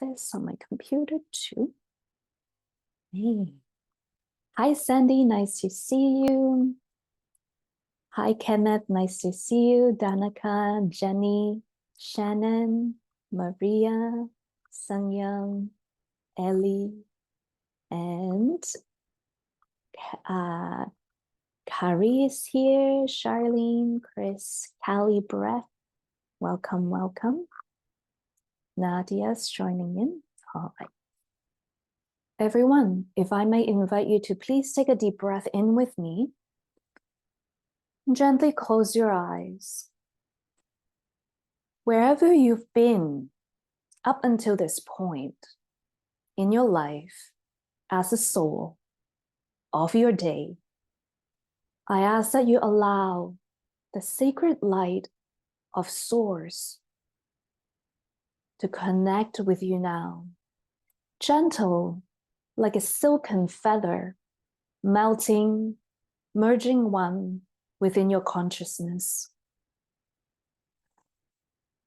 this on my computer too. Hey. Hi, Sandy. Nice to see you. Hi, Kenneth. Nice to see you. Danica, Jenny, Shannon, Maria, Sungyoung, Ellie, and Kari is here. Charlene, Chris, Callie, Breath. Welcome, welcome. Nadia's joining in. All right. Everyone, if I may invite you to please take a deep breath in with me. Gently close your eyes. Wherever you've been up until this point in your life as a soul of your day, I ask that you allow the sacred light of Source to connect with you now, gentle like a silken feather, melting, merging one within your consciousness.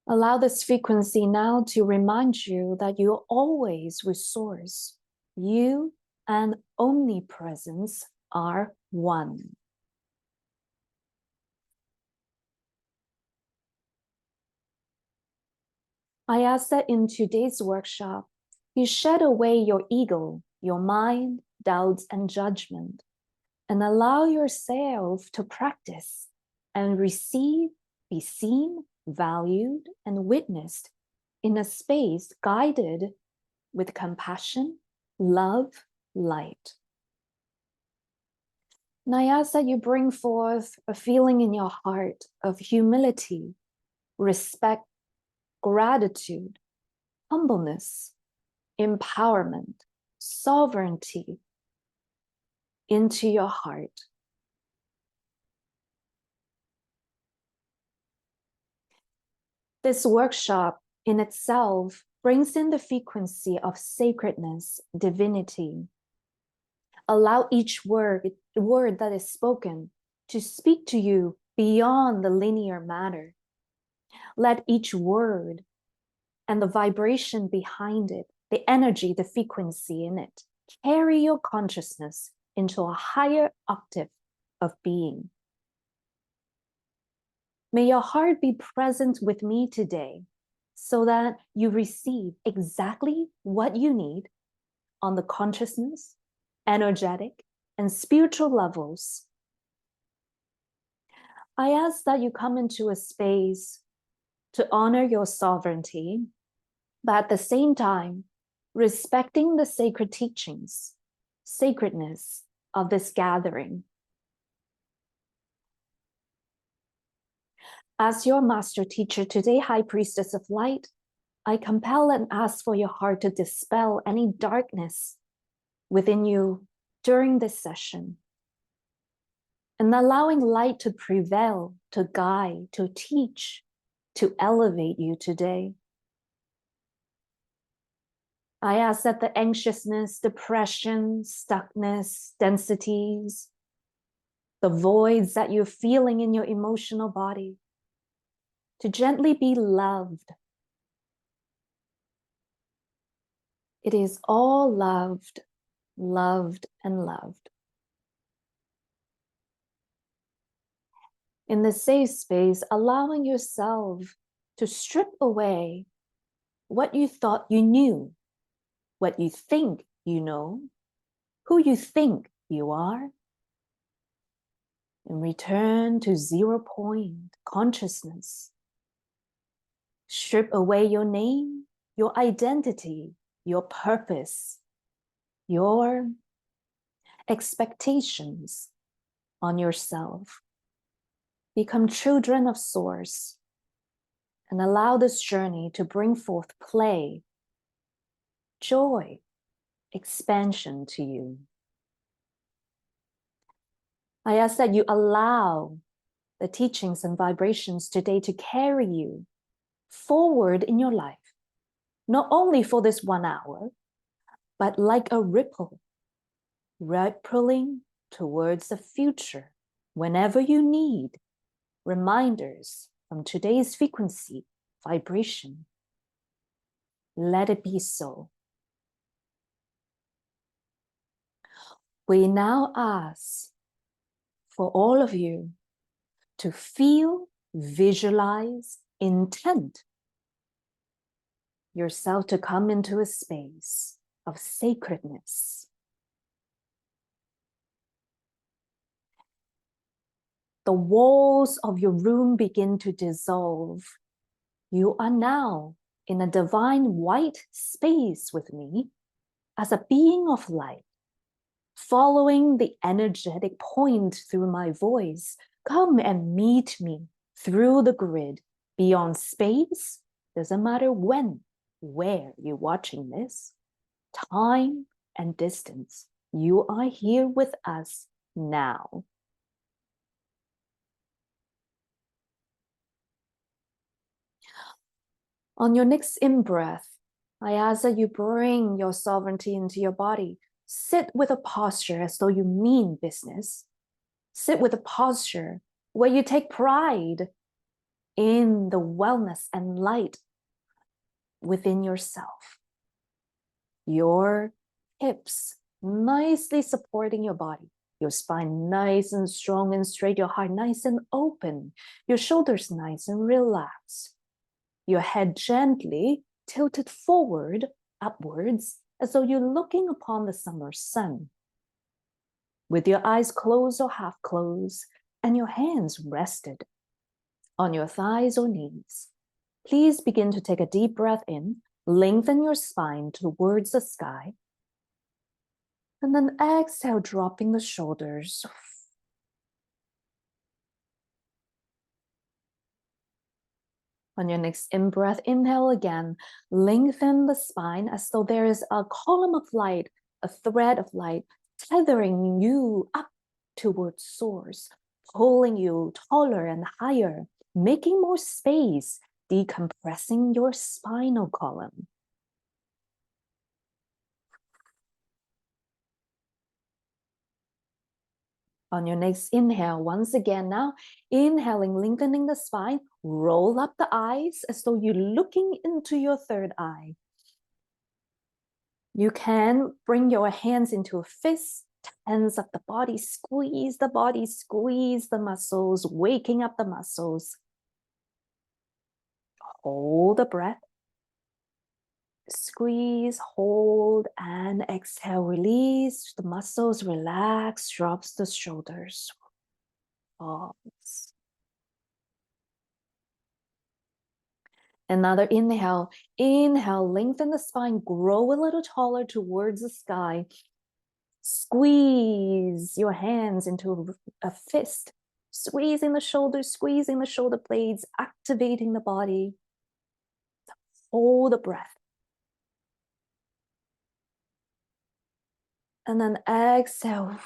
Allow this frequency now to remind you that you're always with Source. You and omnipresence are one. I ask that in today's workshop, you shed away your ego, your mind, doubts, and judgment, and allow yourself to practice and receive, be seen, valued, and witnessed in a space guided with compassion, love, light. And I ask that you bring forth a feeling in your heart of humility, respect, gratitude, humbleness, empowerment, sovereignty into your heart. This workshop in itself brings in the frequency of sacredness, divinity. Allow each word that is spoken to speak to you beyond the linear matter. Let each word and the vibration behind it, the energy, the frequency in it, carry your consciousness into a higher octave of being. May your heart be present with me today so that you receive exactly what you need on the consciousness, energetic, and spiritual levels. I ask that you come into a space to honor your sovereignty, but at the same time, respecting the sacred teachings, sacredness of this gathering. As your master teacher today, High Priestess of Light, I compel and ask for your heart to dispel any darkness within you during this session, and allowing light to prevail, to guide, to teach, to elevate you today. I ask that the anxiousness, depression, stuckness, densities, the voids that you're feeling in your emotional body, to gently be loved. It is all loved, loved, and loved. In the safe space, allowing yourself to strip away what you thought you knew, what you think you know, who you think you are, and return to 0 point consciousness. Strip away your name, your identity, your purpose, your expectations on yourself. Become children of Source and allow this journey to bring forth play, joy, expansion to you. I ask that you allow the teachings and vibrations today to carry you forward in your life, not only for this 1 hour, but like a ripple, rippling towards the future whenever you need reminders from today's frequency, vibration. Let it be so. We now ask for all of you to feel, visualize, intent yourself to come into a space of sacredness. The walls of your room begin to dissolve. You are now in a divine white space with me as a being of light. Following the energetic point through my voice, come and meet me through the grid. Beyond space, doesn't matter when, where you're watching this, time and distance, you are here with us now. On your next in-breath, I ask that you bring your sovereignty into your body. Sit with a posture as though you mean business. Sit with a posture where you take pride in the wellness and light within yourself. Your hips nicely supporting your body. Your spine nice and strong and straight. Your heart nice and open. Your shoulders nice and relaxed. Your head gently tilted forward, upwards, as though you're looking upon the summer sun. With your eyes closed or half closed, and your hands rested on your thighs or knees, please begin to take a deep breath in, lengthen your spine towards the sky, and then exhale, dropping the shoulders. On your next in-breath, inhale again, lengthen the spine as though there is a column of light, a thread of light, tethering you up towards source, pulling you taller and higher, making more space, decompressing your spinal column. On your next inhale, once again now, inhaling, lengthening the spine, roll up the eyes as though you're looking into your third eye. You can bring your hands into a fist, tense up the body, squeeze the muscles, waking up the muscles. Hold the breath. Squeeze, hold, and exhale. Release the muscles, relax, drops the shoulders. Pause. Another inhale. Inhale, lengthen the spine, grow a little taller towards the sky. Squeeze your hands into a fist, squeezing the shoulders, squeezing the shoulder blades, activating the body. Hold the breath. And then exhale,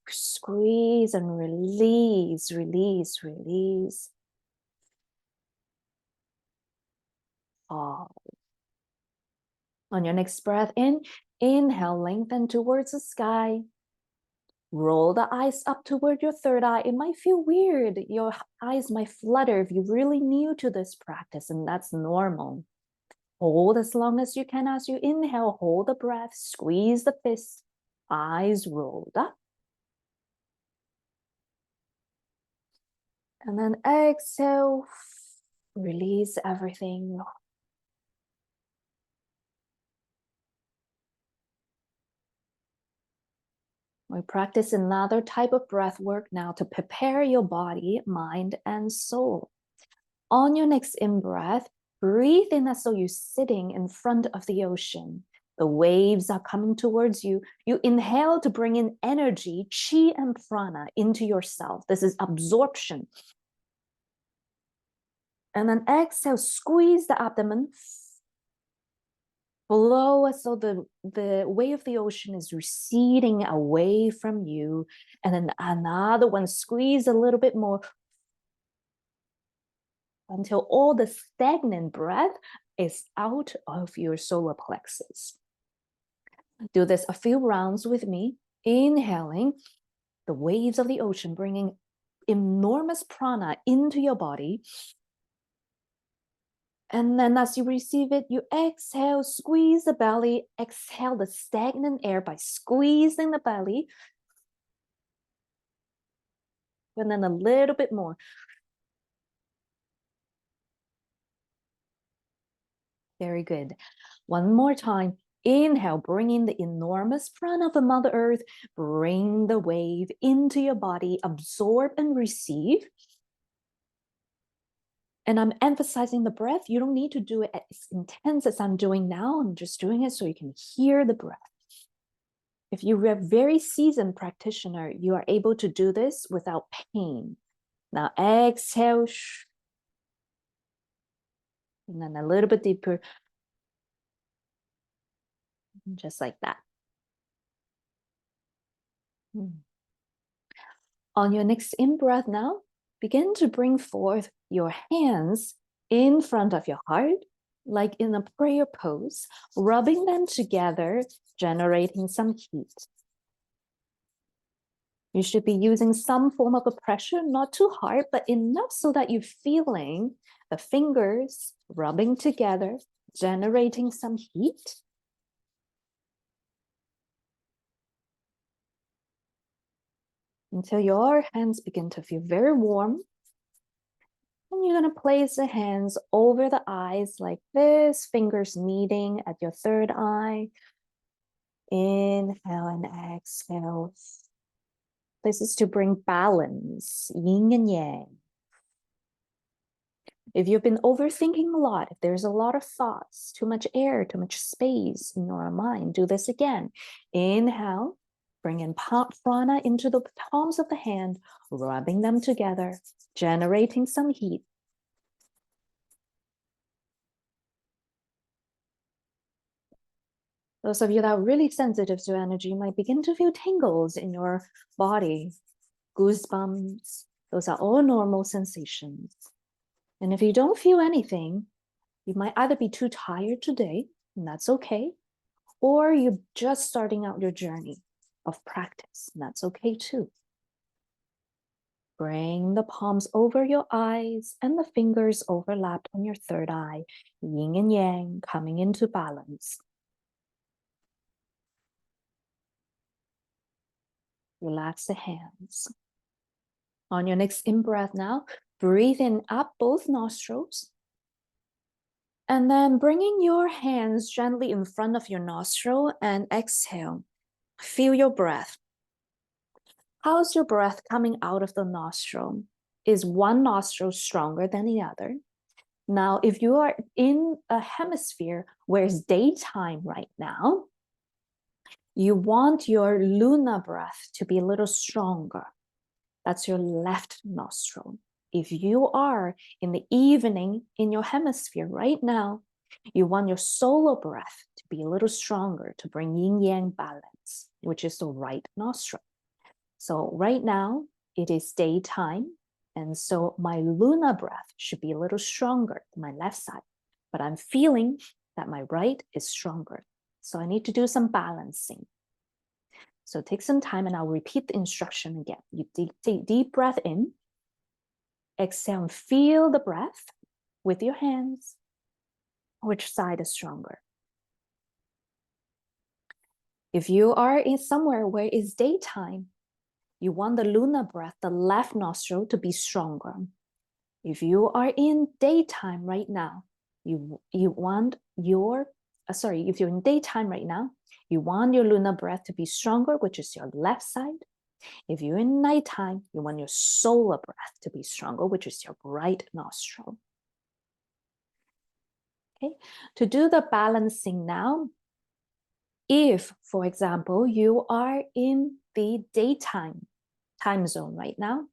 squeeze and release, release, release. Pause. On your next breath in, inhale, lengthen towards the sky. Roll the eyes up toward your third eye. It might feel weird. Your eyes might flutter if you're really new to this practice, and that's normal. Hold as long as you can as you inhale. Hold the breath, squeeze the fist, eyes rolled up. And then exhale, release everything. We practice another type of breath work now to prepare your body, mind, and soul. On your next in-breath, breathe in as though you're sitting in front of the ocean. The waves are coming towards you. You inhale to bring in energy, chi and prana into yourself. This is absorption. And then exhale, squeeze the abdomen. Blow as though the wave of the ocean is receding away from you. And then another one, squeeze a little bit more until all the stagnant breath is out of your solar plexus. Do this a few rounds with me, inhaling the waves of the ocean, bringing enormous prana into your body. And then as you receive it, you exhale, squeeze the belly, exhale the stagnant air by squeezing the belly. And then a little bit more. Very good. One more time. Inhale, bring in the enormous prana of the Mother Earth. Bring the wave into your body. Absorb and receive. And I'm emphasizing the breath. You don't need to do it as intense as I'm doing now. I'm just doing it so you can hear the breath. If you're a very seasoned practitioner, you are able to do this without pain. Now exhale. And then a little bit deeper. Just like that. On your next in-breath now, begin to bring forth your hands in front of your heart, like in a prayer pose, rubbing them together, generating some heat. You should be using some form of a pressure, not too hard, but enough so that you're feeling the fingers rubbing together, generating some heat. Until your hands begin to feel very warm. And you're going to place the hands over the eyes like this, fingers meeting at your third eye. Inhale and exhale. This is to bring balance, yin and yang. If you've been overthinking a lot, if there's a lot of thoughts, too much air, too much space in your mind, do this again. Inhale, bring in prana into the palms of the hand, rubbing them together, generating some heat. Those of you that are really sensitive to energy might begin to feel tingles in your body, goosebumps. Those are all normal sensations. And if you don't feel anything, you might either be too tired today, and that's okay, or you're just starting out your journey of practice, and that's okay too. Bring the palms over your eyes and the fingers overlapped on your third eye, yin and yang, coming into balance. Relax the hands. On your next in-breath now, breathe in up both nostrils. And then bringing your hands gently in front of your nostril and exhale. Feel your breath. How's your breath coming out of the nostril? Is one nostril stronger than the other? Now, if you are in a hemisphere where it's daytime right now, you want your lunar breath to be a little stronger. That's your left nostril. If you are in the evening in your hemisphere right now, you want your solar breath to be a little stronger to bring yin-yang balance, which is the right nostril. So right now it is daytime, and so my lunar breath should be a little stronger than my left side, but I'm feeling that my right is stronger. So I need to do some balancing. So take some time and I'll repeat the instruction again. You take deep breath in, exhale and feel the breath with your hands. Which side is stronger? If you are in somewhere where it's daytime, you want the lunar breath, the left nostril, to be stronger. If you are in daytime right now, you want your, if you're in daytime right now, you want your lunar breath to be stronger, which is your left side. If you're in nighttime, you want your solar breath to be stronger, which is your right nostril. Okay, to do the balancing now, if, for example, you are in the daytime time zone right now,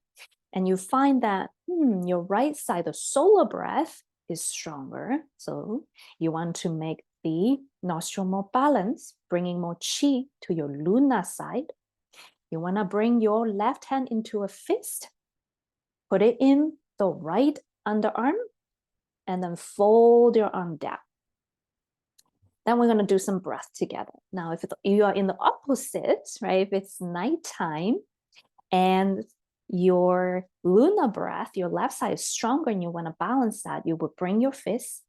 and you find that your right side, the solar breath, is stronger, so you want to make the nostril more balanced, bringing more chi to your lunar side. You want to bring your left hand into a fist, put it in the right underarm, and then fold your arm down. Then we're going to do some breath together. Now, if you are in the opposite, right, if it's nighttime and your lunar breath, your left side is stronger and you want to balance that, you would bring your fist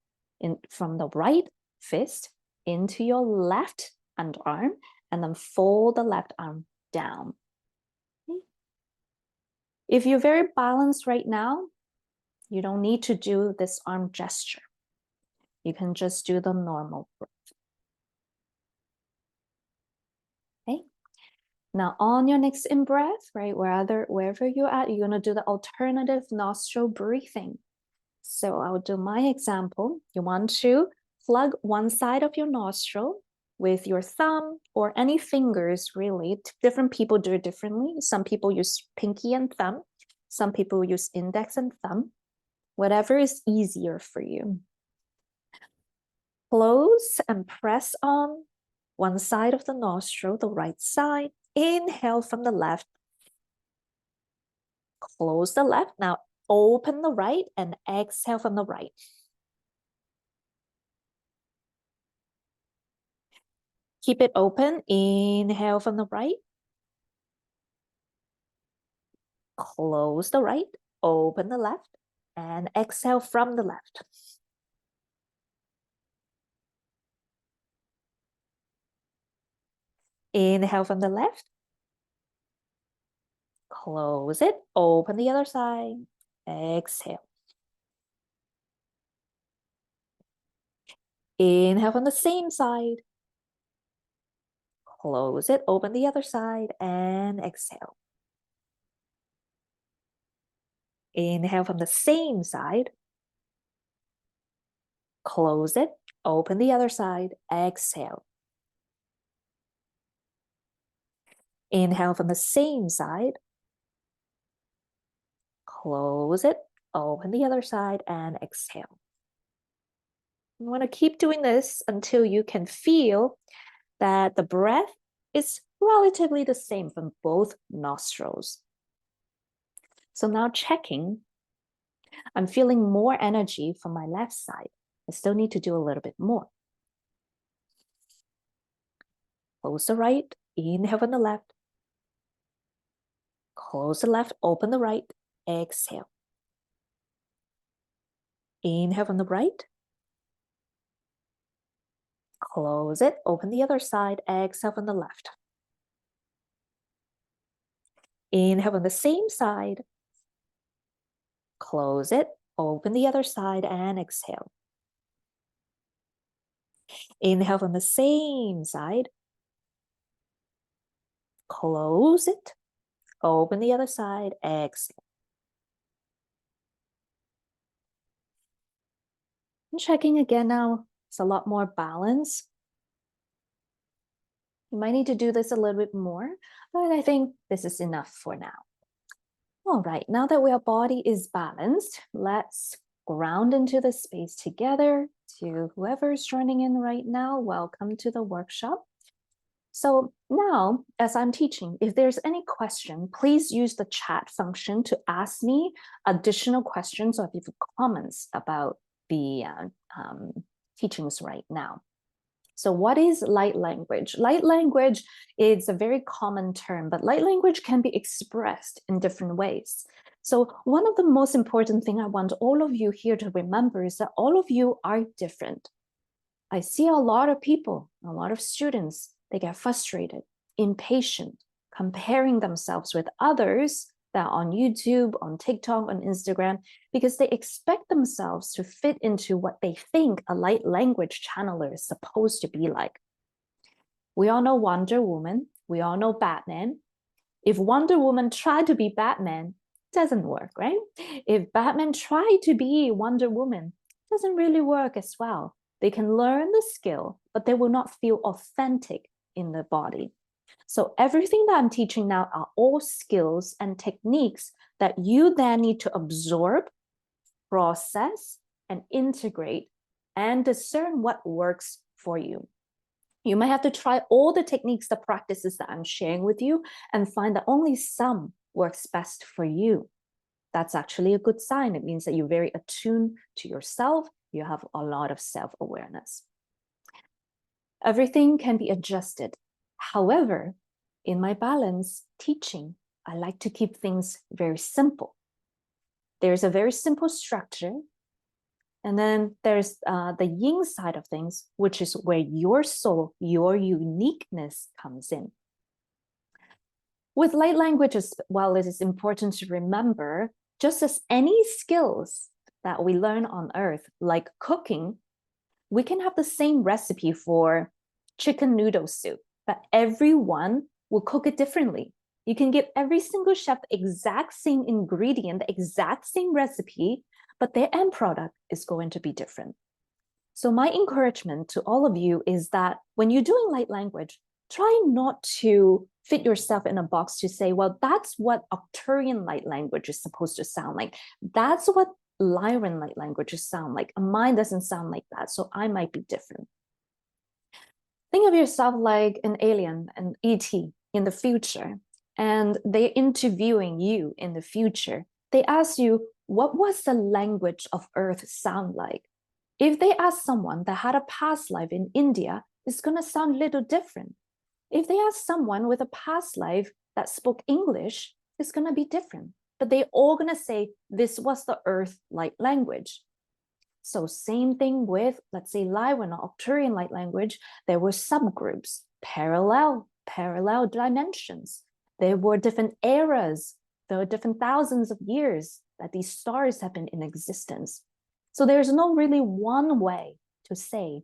from the right fist into your left underarm, and then fold the left arm down. Okay. If you're very balanced right now, you don't need to do this arm gesture. You can just do the normal breath. Okay. Now on your next in-breath, right, wherever you're at, you're gonna do the alternative nostril breathing. So I'll do my example. You want to plug one side of your nostril with your thumb or any fingers, really. Different people do it differently. Some people use pinky and thumb. Some people use index and thumb. Whatever is easier for you. Close and press on one side of the nostril, the right side. Inhale from the left. Close the left. Now open the right and exhale from the right. Keep it open. Inhale from the right. Close the right. Open the left. And exhale from the left. Inhale from the left. Close it. Open the other side. Exhale. Inhale from the same side. Close it. Open the other side and exhale. Inhale from the same side. Close it. Open the other side. Exhale. Inhale from the same side. Close it. Open the other side and exhale. You want to keep doing this until you can feel that the breath is relatively the same from both nostrils. So now checking, I'm feeling more energy from my left side. I still need to do a little bit more. Close the right, inhale from the left. Close the left, open the right, exhale. Inhale from the right. Close it, open the other side, exhale from the left. Inhale from the same side. Close it, open the other side and exhale. Inhale from the same side. Close it, open the other side, exhale. And checking again now, it's a lot more balance. You might need to do this a little bit more, but I think this is enough for now. All right, now that our body is balanced, let's ground into the space together. To whoever's joining in right now, welcome to the workshop. So now, as I'm teaching, if there's any question, please use the chat function to ask me additional questions or if you have comments about the teachings right now. So what is light language? Light language is a very common term, but light language can be expressed in different ways. So one of the most important things I want all of you here to remember is that all of you are different. I see a lot of people, a lot of students, they get frustrated, impatient, comparing themselves with others that are on YouTube, on TikTok, on Instagram, because they expect themselves to fit into what they think a light language channeler is supposed to be like. We all know Wonder Woman. We all know Batman. If Wonder Woman tried to be Batman, it doesn't work, right? If Batman tried to be Wonder Woman, it doesn't really work as well. They can learn the skill, but they will not feel authentic in their body. So everything that I'm teaching now are all skills and techniques that you then need to absorb, process, and integrate and discern what works for you. You might have to try all the techniques, the practices that I'm sharing with you, and find that only some works best for you. That's actually a good sign. It means that you're very attuned to yourself. You have a lot of self-awareness. Everything can be adjusted. However, in my balance teaching, I like to keep things very simple. There's a very simple structure, And then there's the yin side of things, which is where your soul, your uniqueness comes in. With light languages, well, it is important to remember, just as any skills that we learn on earth, like cooking, we can have the same recipe for chicken noodle soup, but everyone will cook it differently. You can give every single chef the exact same ingredient, the exact same recipe, but their end product is going to be different. So my encouragement to all of you is that when you're doing light language, try not to fit yourself in a box to say, well, that's what Arcturian light language is supposed to sound like. That's what Lyran light languages sound like. Mine doesn't sound like that, so I might be different. Think of yourself like an alien, an ET in the future, and they're interviewing you in the future. They ask you, what was the language of Earth sound like? If they ask someone that had a past life in India, it's going to sound a little different. If they ask someone with a past life that spoke English, it's going to be different. But they're all going to say this was the Earth light language. So same thing with, let's say, Lyran or Arcturian light language. There were subgroups, parallel dimensions. There were different eras. There were different thousands of years that these stars have been in existence. So there's no really one way to say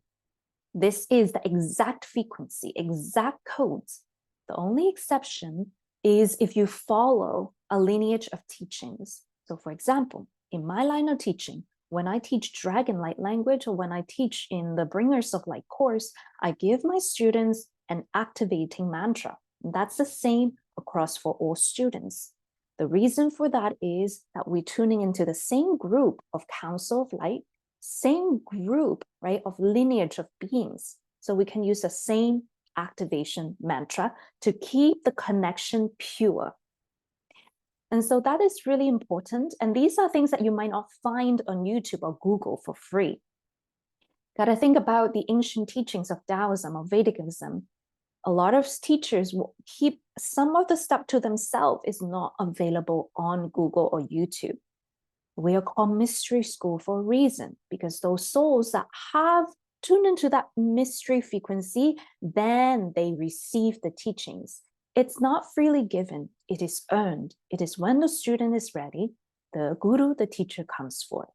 this is the exact frequency, exact codes. The only exception is if you follow a lineage of teachings. So for example, in my line of teaching, when I teach Dragon Light language or when I teach in the Bringers of Light course, I give my students an activating mantra. And that's the same across for all students. The reason for that is that we're tuning into the same group of Council of Light, same group, right, of lineage of beings. So we can use the same activation mantra to keep the connection pure. And so that is really important. And these are things that you might not find on YouTube or Google for free. Got to think about the ancient teachings of Taoism or Vedicism. A lot of teachers will keep some of the stuff to themselves. Is not available on Google or YouTube. We are called mystery school for a reason, because those souls that have tuned into that mystery frequency, then they receive the teachings. It's not freely given, it is earned. It is when the student is ready, the guru, the teacher comes forth.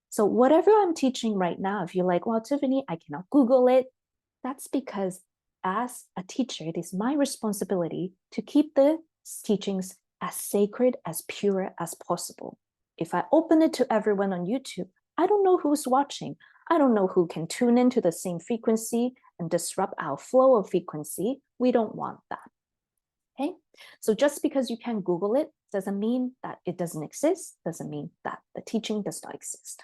So whatever I'm teaching right now, if you're like, well, Tiffany, I cannot Google it, that's because as a teacher, it is my responsibility to keep the teachings as sacred, as pure as possible. If I open it to everyone on YouTube, I don't know who's watching. I don't know who can tune into the same frequency and disrupt our flow of frequency. We don't want that. Okay, so just because you can Google it doesn't mean that it doesn't exist, doesn't mean that the teaching does not exist.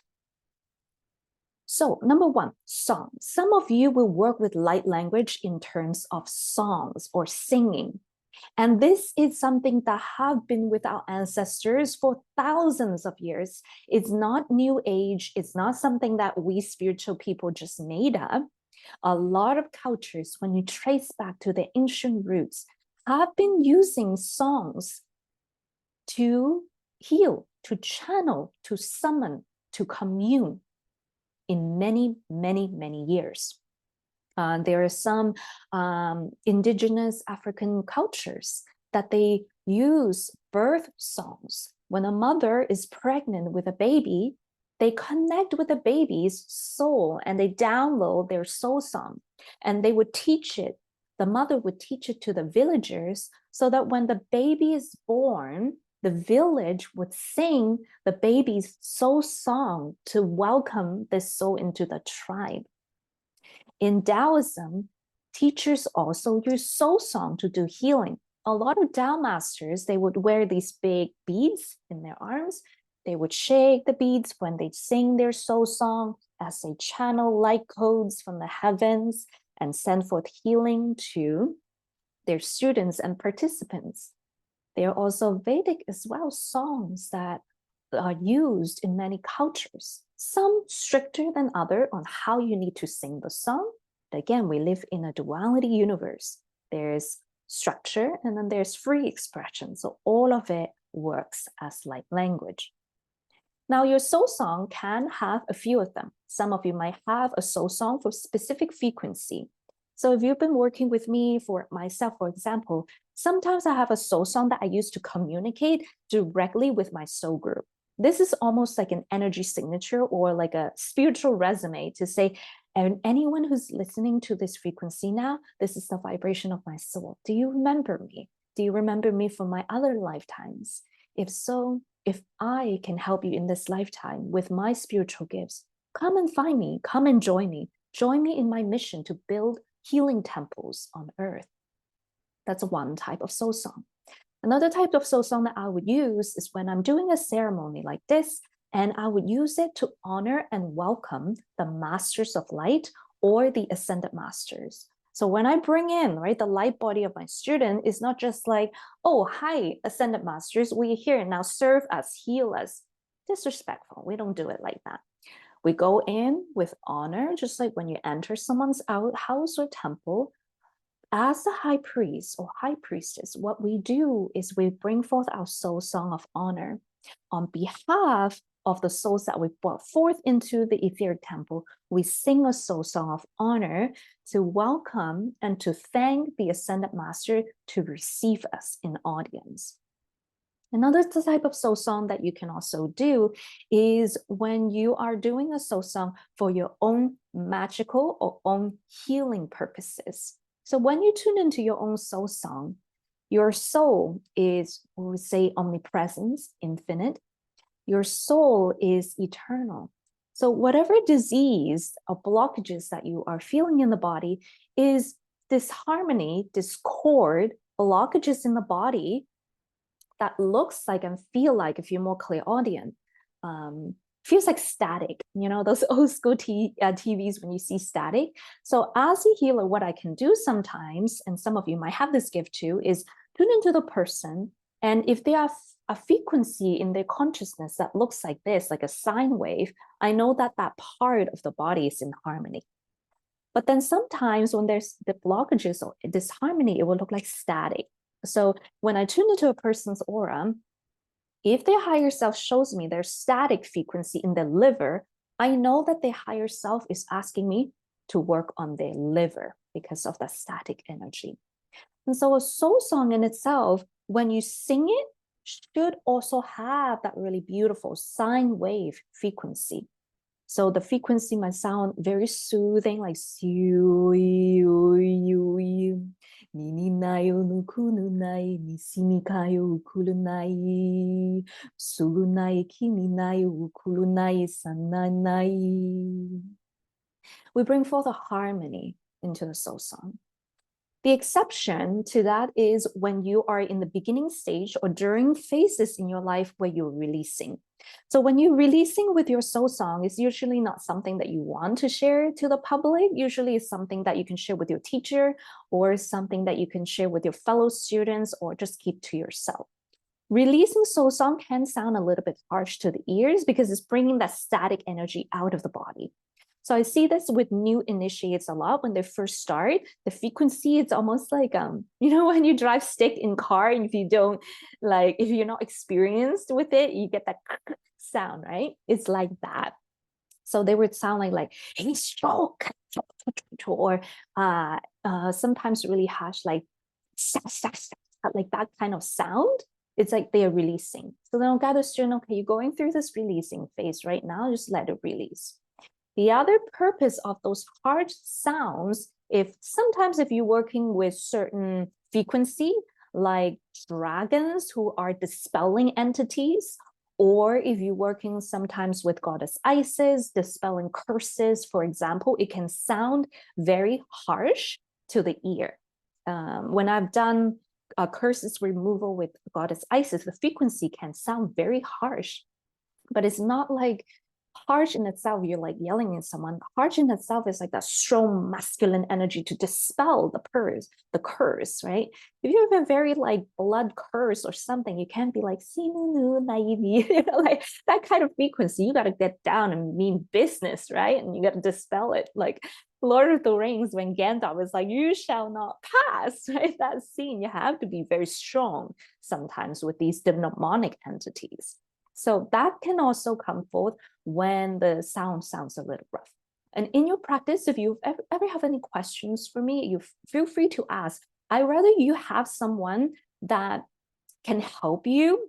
So number one, song. Some of you will work with light language in terms of songs or singing. And this is something that have been with our ancestors for thousands of years. It's not new age. It's not something that we spiritual people just made up. A lot of cultures, when you trace back to their ancient roots, have been using songs to heal, to channel, to summon, to commune in many, many, many years. There are some indigenous African cultures that they use birth songs. When a mother is pregnant with a baby, they connect with the baby's soul and they download their soul song, and they would teach it. The mother would teach it to the villagers so that when the baby is born, the village would sing the baby's soul song to welcome this soul into the tribe. In Taoism, teachers also use soul song to do healing. A lot of Tao masters, they would wear these big beads in their arms. They would shake the beads when they sing their soul song as they channel light codes from the heavens and send forth healing to their students and participants. There are also Vedic as well songs that are used in many cultures, some stricter than other on how you need to sing the song. But again, we live in a duality universe. There's structure and then there's free expression. So all of it works as light language. Now, your soul song can have a few of them. Some of you might have a soul song for specific frequency. So if you've been working with me, for myself, for example, sometimes I have a soul song that I use to communicate directly with my soul group. This is almost like an energy signature or like a spiritual resume to say, and anyone who's listening to this frequency now, this is the vibration of my soul. Do you remember me? Do you remember me from my other lifetimes? If so, if I can help you in this lifetime with my spiritual gifts, come and find me, come and join me. Join me in my mission to build healing temples on earth. That's one type of soul song. Another type of soul song that I would use is when I'm doing a ceremony like this, and I would use it to honor and welcome the masters of light or the ascended masters. So when I bring in, right, the light body of my student, it's not just like, oh, hi, ascended masters, we're here, now serve us, heal us. Disrespectful. We don't do it like that. We go in with honor, just like when you enter someone's house or temple. As the high priest or high priestess, what we do is we bring forth our soul song of honor on behalf of the souls that we brought forth into the etheric temple. We sing a soul song of honor to welcome and to thank the ascended master to receive us in audience. Another type of soul song that you can also do is when you are doing a soul song for your own magical or own healing purposes. So when you tune into your own soul song, your soul is, we would say, omnipresence, infinite. Your soul is eternal. So whatever disease or blockages that you are feeling in the body is disharmony, discord, blockages in the body that looks like and feel like, if you're more clairaudient, feels like static, you know, those old school TVs when you see static. So as a healer, what I can do sometimes, and some of you might have this gift too, is tune into the person. And if they have a frequency in their consciousness that looks like this, like a sine wave, I know that that part of the body is in harmony. But then sometimes when there's the blockages or disharmony, it will look like static. So when I tune into a person's aura, if their higher self shows me their static frequency in the liver, I know that their higher self is asking me to work on their liver because of that static energy. And so a soul song in itself, when you sing it, should also have that really beautiful sine wave frequency. So the frequency might sound very soothing, like Nini nayo nukunu nai, nisimi kayo ukulu nai, sugu nai, kimi nayo ukulu nai, sana nai. We bring forth a harmony into the soul song. The exception to that is when you are in the beginning stage or during phases in your life where you're releasing. So when you're releasing with your soul song, it's usually not something that you want to share to the public. Usually it's something that you can share with your teacher or something that you can share with your fellow students or just keep to yourself. Releasing soul song can sound a little bit harsh to the ears because it's bringing that static energy out of the body. So I see this with new initiates a lot. When they first start, the frequency, it's almost like, you know, when you drive stick in car and if you don't, like, if you're not experienced with it, you get that sound, right? It's like that. So they would sound like hey, or sometimes really harsh, like that kind of sound. It's like they are releasing. So then I'll gather student, okay, you're going through this releasing phase right now, just let it release. The other purpose of those harsh sounds, sometimes if you're working with certain frequency, like dragons who are dispelling entities, or if you're working sometimes with goddess Isis, dispelling curses, for example, it can sound very harsh to the ear. When I've done curses removal with goddess Isis, the frequency can sound very harsh, but it's not like harsh in itself, you're like yelling at someone. Harsh in itself is like that strong masculine energy to dispel the curse, right? If you have a very like blood curse or something, you can't be like, you know, like that kind of frequency. You got to get down and mean business, right? And you got to dispel it. Like Lord of the Rings, when Gandalf is like, you shall not pass, right? That scene, you have to be very strong sometimes with these demonic entities. So that can also come forth when the sound sounds a little rough. And in your practice, if you ever have any questions for me, you feel free to ask. I'd rather you have someone that can help you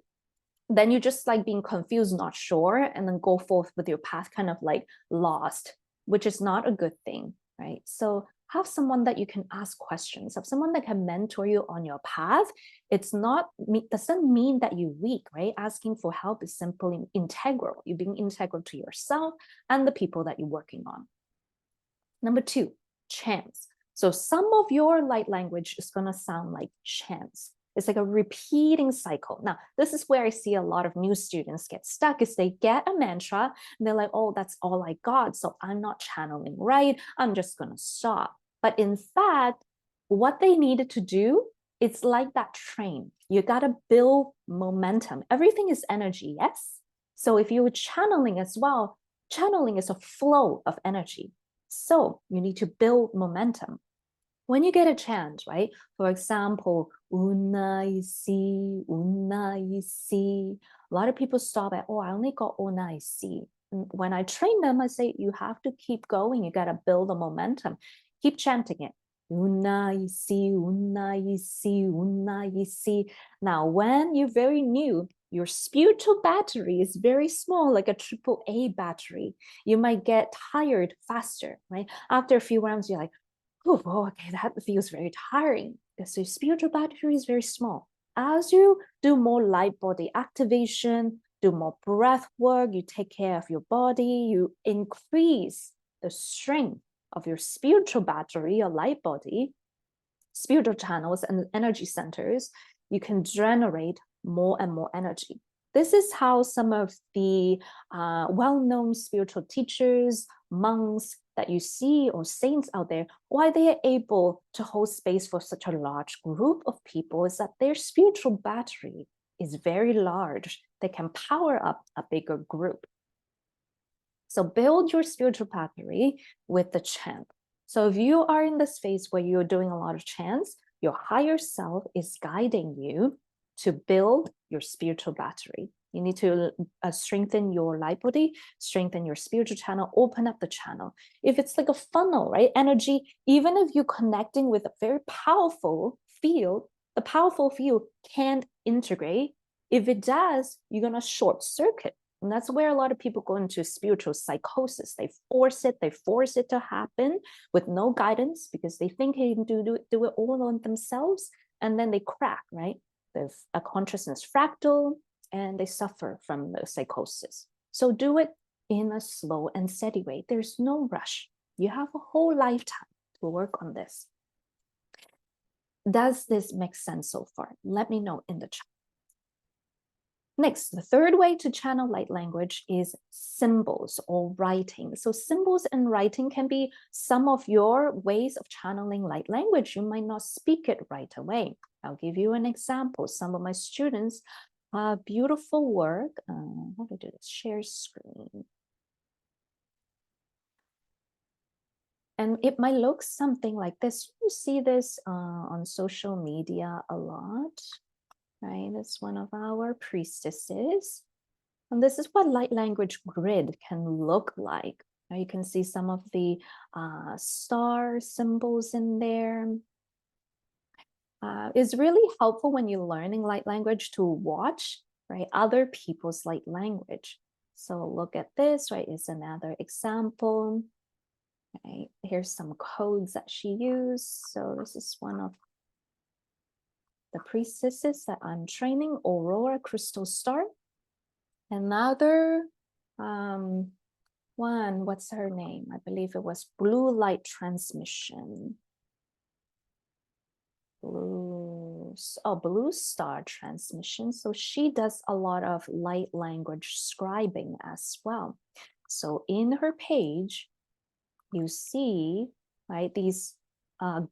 than you just like being confused, not sure, and then go forth with your path kind of like lost, which is not a good thing, right? So have someone that you can ask questions, have someone that can mentor you on your path. It's not, doesn't mean that you're weak, right? Asking for help is simply integral. You're being integral to yourself and the people that you're working on. Number 2, chants. So some of your light language is going to sound like chants. It's like a repeating cycle. Now, this is where I see a lot of new students get stuck, is they get a mantra and they're like, oh, that's all I got, so I'm not channeling right. I'm just going to stop. But in fact, what they needed to do, it's like that train. You got to build momentum. Everything is energy, yes? So if you're channeling as well, channeling is a flow of energy. So you need to build momentum. When you get a chant, right? For example, unai si. A lot of people stop at, oh, I only got unai si. When I train them, I say, you have to keep going. You got to build the momentum. Keep chanting it. Unai si. Now, when you're very new, your spiritual battery is very small, like a AAA battery. You might get tired faster, right? After a few rounds, you're like, oh, okay, that feels very tiring. So your spiritual battery is very small. As you do more light body activation, do more breath work, you take care of your body, you increase the strength of your spiritual battery, your light body, spiritual channels and energy centers, you can generate more and more energy. This is how some of the well-known spiritual teachers, monks that you see, or saints out there, why they are able to hold space for such a large group of people is that their spiritual battery is very large. They can power up a bigger group. So build your spiritual battery with the chant. So if you are in this phase where you're doing a lot of chants, your higher self is guiding you to build your spiritual battery. You need to strengthen your light body, strengthen your spiritual channel, open up the channel. If it's like a funnel, right? Energy, even if you're connecting with a very powerful field, the powerful field can't integrate. If it does, you're going to short circuit. And that's where a lot of people go into spiritual psychosis. They force it to happen with no guidance because they think they can do it all on themselves. And then they crack, right? There's a consciousness fractal and they suffer from the psychosis. So do it in a slow and steady way. There's no rush. You have a whole lifetime to work on this. Does this make sense so far? Let me know in the chat. Next, the third way to channel light language is symbols or writing. So symbols and writing can be some of your ways of channeling light language. You might not speak it right away. I'll give you an example. Some of my students have beautiful work. How to do this? Share screen. And it might look something like this. You see this on social media a lot. Right, that's one of our priestesses. And this is what light language grid can look like. Now you can see some of the star symbols in there. It's really helpful when you're learning light language to watch, right, other people's light language. So look at this, right, it's another example. Right, here's some codes that she used. So this is one of the priestesses that I'm training, Aurora Crystal Star. Another one, what's her name? I believe it was Blue Light Transmission. Blue Star Transmission. So she does a lot of light language scribing as well. So in her page, you see, right, these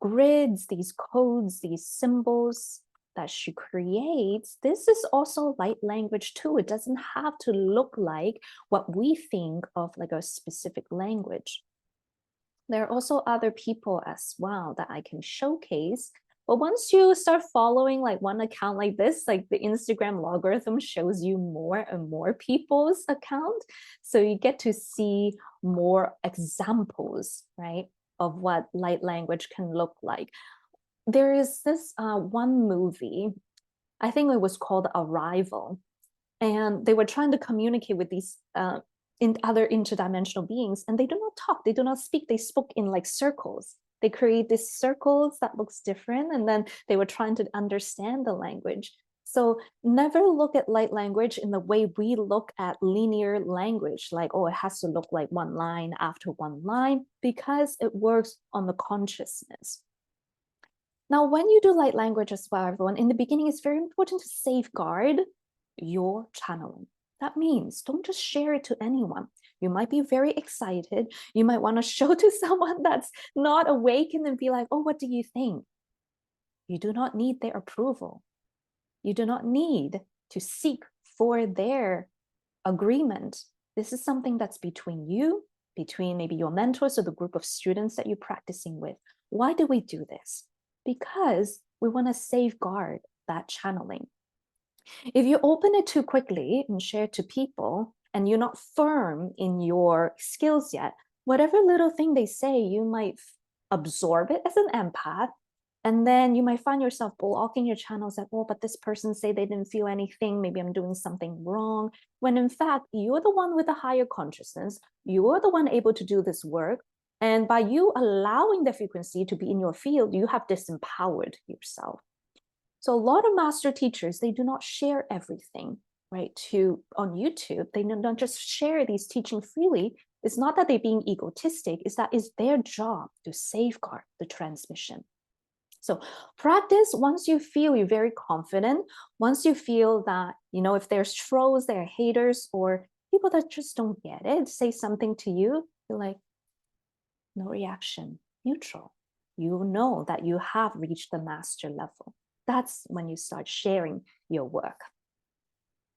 grids, these codes, these symbols that she creates. This is also light language too. It doesn't have to look like what we think of like a specific language. There are also other people as well that I can showcase But once you start following like one account like this, like the Instagram logarithm shows you more and more people's account. So you get to see more examples, right, of what light language can look like. There is this one movie, I think it was called Arrival, and they were trying to communicate with these in other interdimensional beings, and they do not talk, they do not speak, they spoke in like circles. They create these circles that looks different, and then they were trying to understand the language. So never look at light language in the way we look at linear language, like, oh, it has to look like one line after one line, because it works on the consciousness. Now, when you do light language as well, everyone, in the beginning, it's very important to safeguard your channeling. That means don't just share it to anyone. You might be very excited. You might want to show to someone that's not awakened and be like, oh, what do you think? You do not need their approval. You do not need to seek for their agreement. This is something that's between you, between maybe your mentors or the group of students that you're practicing with. Why do we do this? Because we want to safeguard that channeling. If you open it too quickly and share it to people, and you're not firm in your skills yet, whatever little thing they say, you might absorb it as an empath, and then you might find yourself blocking your channels like, oh, but this person say they didn't feel anything, maybe I'm doing something wrong, when in fact, you're the one with a higher consciousness, you're the one able to do this work, and by you allowing the frequency to be in your field, you have disempowered yourself. So a lot of master teachers, they do not share everything, right, on YouTube. They don't just share these teachings freely. It's not that they're being egotistic, it's that it's their job to safeguard the transmission. So practice once you feel you're very confident, once you feel that, if there's trolls, there are haters, or people that just don't get it, say something to you, you're like, no reaction, neutral. You know that you have reached the master level. That's when you start sharing your work.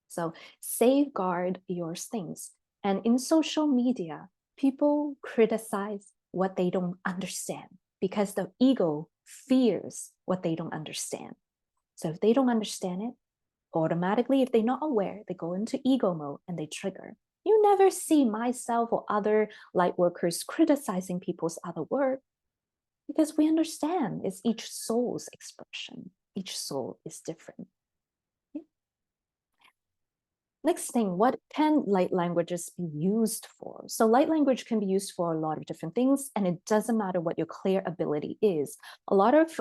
So safeguard your things. And in social media, people criticize what they don't understand because the ego fears what they don't understand. So if they don't understand it, automatically, if they're not aware, they go into ego mode and they trigger. You never see myself or other light workers criticizing people's other work because we understand it's each soul's expression. Each soul is different. Okay. Next thing, what can light languages be used for? So light language can be used for a lot of different things, and it doesn't matter what your clear ability is. A lot of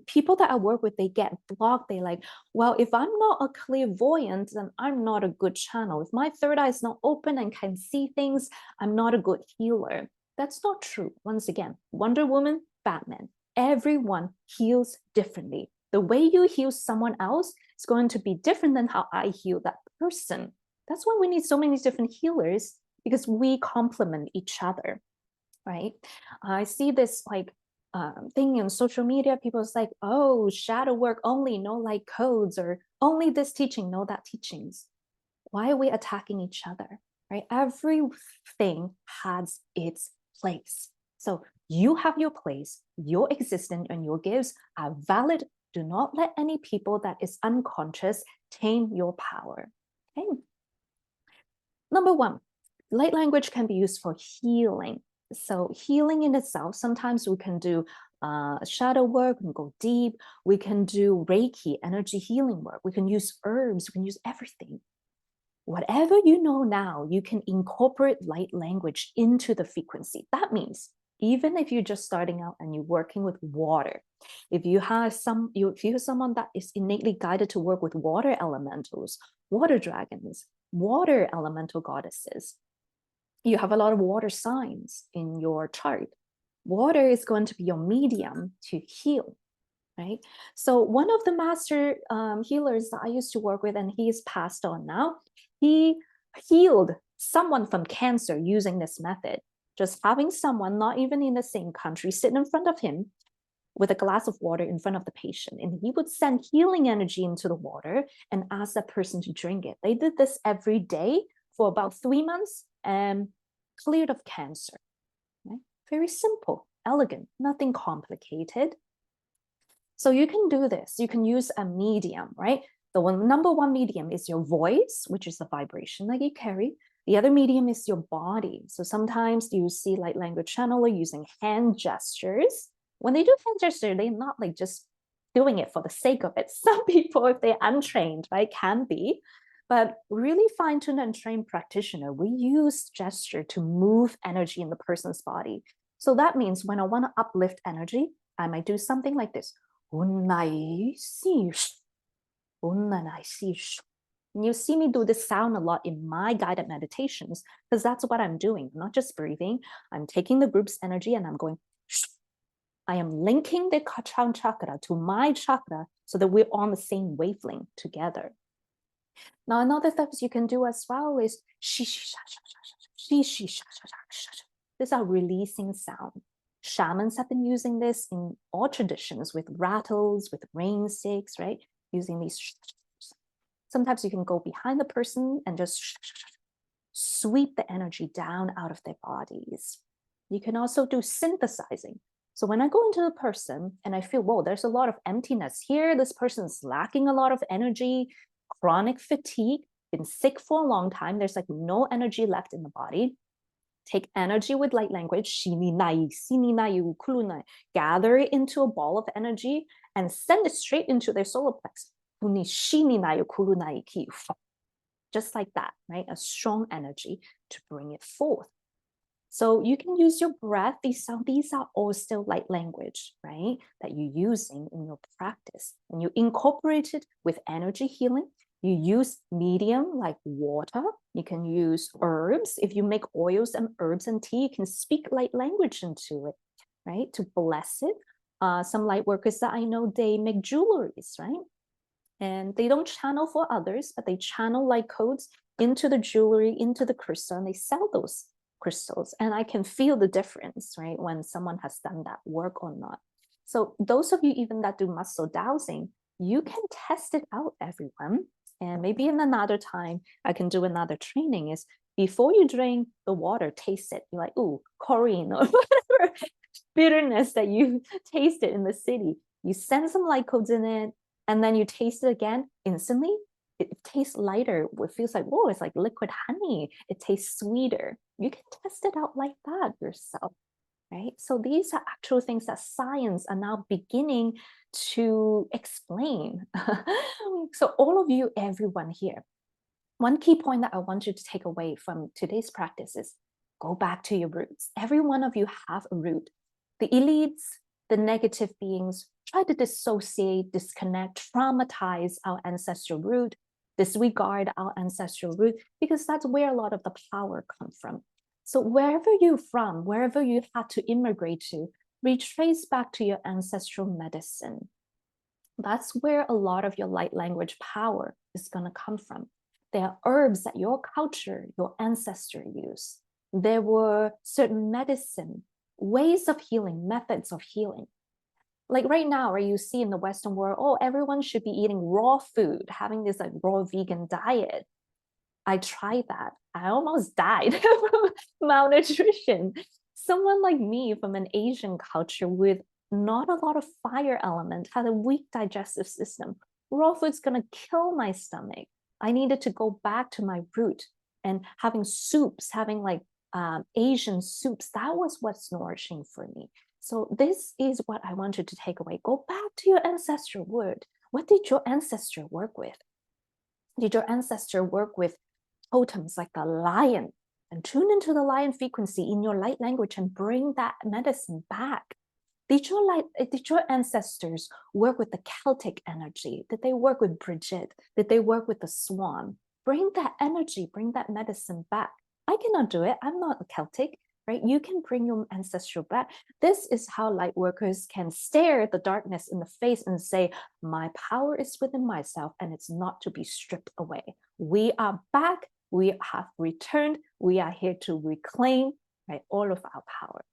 people that I work with, they get blocked. They like, well, if I'm not a clairvoyant, then I'm not a good channel. If my third eye is not open and can see things, I'm not a good healer. That's not true. Once again, Wonder Woman, Batman, everyone heals differently. The way you heal someone else is going to be different than how I heal that person. That's why we need so many different healers, because we complement each other, right? I see this like thing on social media. People's like, oh, shadow work only, no light codes, or only this teaching, no that teachings. Why are we attacking each other, right? Everything has its place. So you have your place, your existence and your gifts are valid. Do not let any people that is unconscious tame your power. Okay. Number one, light language can be used for healing. So healing in itself, sometimes we can do shadow work, we can go deep, we can do Reiki, energy healing work, we can use herbs, we can use everything. Whatever you know now, you can incorporate light language into the frequency. That means even if you're just starting out and you're working with water, if you have someone that is innately guided to work with water elementals, water dragons, water elemental goddesses, you have a lot of water signs in your chart. Water is going to be your medium to heal, right? So one of the master healers that I used to work with, and he's passed on now, he healed someone from cancer using this method. Just having someone not even in the same country sit in front of him with a glass of water in front of the patient, and he would send healing energy into the water and ask that person to drink it. They did this every day for about 3 months and cleared of cancer. Right? Very simple, elegant, nothing complicated. So you can do this. You can use a medium, right? The number one medium is your voice, which is the vibration that you carry. The other medium is your body. So sometimes you see light language channeler using hand gestures. When they do hand gesture, they're not like just doing it for the sake of it. Some people, if they're untrained, right, can be. But really fine-tuned and trained practitioner, we use gesture to move energy in the person's body. So that means when I want to uplift energy, I might do something like this. And you see me do this sound a lot in my guided meditations, because that's what I'm doing. I'm not just breathing. I'm taking the group's energy and I'm going. I am linking the crown chakra to my chakra so that we're on the same wavelength together. Now, another steps you can do as well is this is our releasing sound. Shamans have been using this in all traditions with rattles, with rain sticks, right? Using these. Sometimes you can go behind the person and just sweep the energy down out of their bodies. You can also do synthesizing. So when I go into the person and I feel, whoa, there's a lot of emptiness here. This person's lacking a lot of energy, chronic fatigue, been sick for a long time. There's like no energy left in the body. Take energy with light language, gather it into a ball of energy and send it straight into their solar plexus. Just like that, right? A strong energy to bring it forth. So you can use your breath. These are all still light language, right? That you're using in your practice. And you incorporate it with energy healing. You use medium like water. You can use herbs. If you make oils and herbs and tea, you can speak light language into it, right? To bless it. Some light workers that I know, they make jewelries, right? And they don't channel for others, but they channel light codes into the jewelry, into the crystal, and they sell those crystals. And I can feel the difference, right? When someone has done that work or not. So those of you even that do muscle dowsing, you can test it out, everyone. And maybe in another time, I can do another training is before you drink the water, taste it. You're like, ooh, chlorine or whatever bitterness that you tasted in the city. You send some light codes in it, and then you taste it again instantly. It tastes lighter. It feels like, whoa, it's like liquid honey. It tastes sweeter. You can test it out like that yourself, right? So these are actual things that science are now beginning to explain. So all of you, everyone here, one key point that I want you to take away from today's practice is go back to your roots. Every one of you have a root. The elites, the negative beings, try to dissociate, disconnect, traumatize our ancestral root, disregard our ancestral root, because that's where a lot of the power comes from. So wherever you're from, wherever you had to immigrate to, retrace back to your ancestral medicine. That's where a lot of your light language power is going to come from. There are herbs that your culture, your ancestor used. There were certain medicine, ways of healing, methods of healing. Like right now, right, you see in the Western world, oh, everyone should be eating raw food, having this like raw vegan diet. I tried that. I almost died from malnutrition. Someone like me from an Asian culture with not a lot of fire element had a weak digestive system. Raw food's gonna kill my stomach. I needed to go back to my root and having soups, having like Asian soups. That was what's nourishing for me. So this is what I want you to take away. Go back to your ancestral word. What did your ancestor work with? Did your ancestor work with totems like the lion? And tune into the lion frequency in your light language and bring that medicine back. Did your ancestors work with the Celtic energy? Did they work with Bridget? Did they work with the swan? Bring that energy, bring that medicine back. I cannot do it. I'm not a Celtic, right? You can bring your ancestral back. This is how light workers can stare the darkness in the face and say, my power is within myself and it's not to be stripped away. We are back. We have returned. We are here to reclaim, right, all of our power.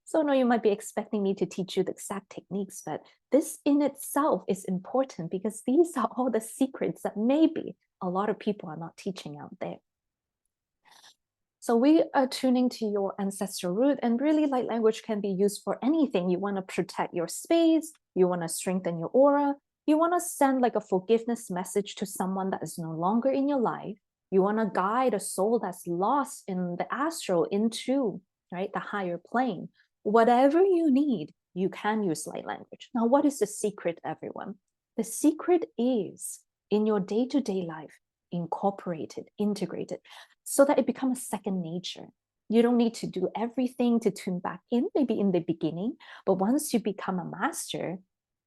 So no, you might be expecting me to teach you the exact techniques, but this in itself is important because these are all the secrets that maybe a lot of people are not teaching out there. So we are tuning to your ancestral root, and really light language can be used for anything. You want to protect your space, you want to strengthen your aura, you want to send like a forgiveness message to someone that is no longer in your life. You want to guide a soul that's lost in the astral into, right, the higher plane. Whatever you need, you can use light language. Now, what is the secret, everyone? The secret is in your day-to-day life, incorporated, integrated, so that it becomes a second nature. You don't need to do everything to tune back in, maybe in the beginning, but once you become a master,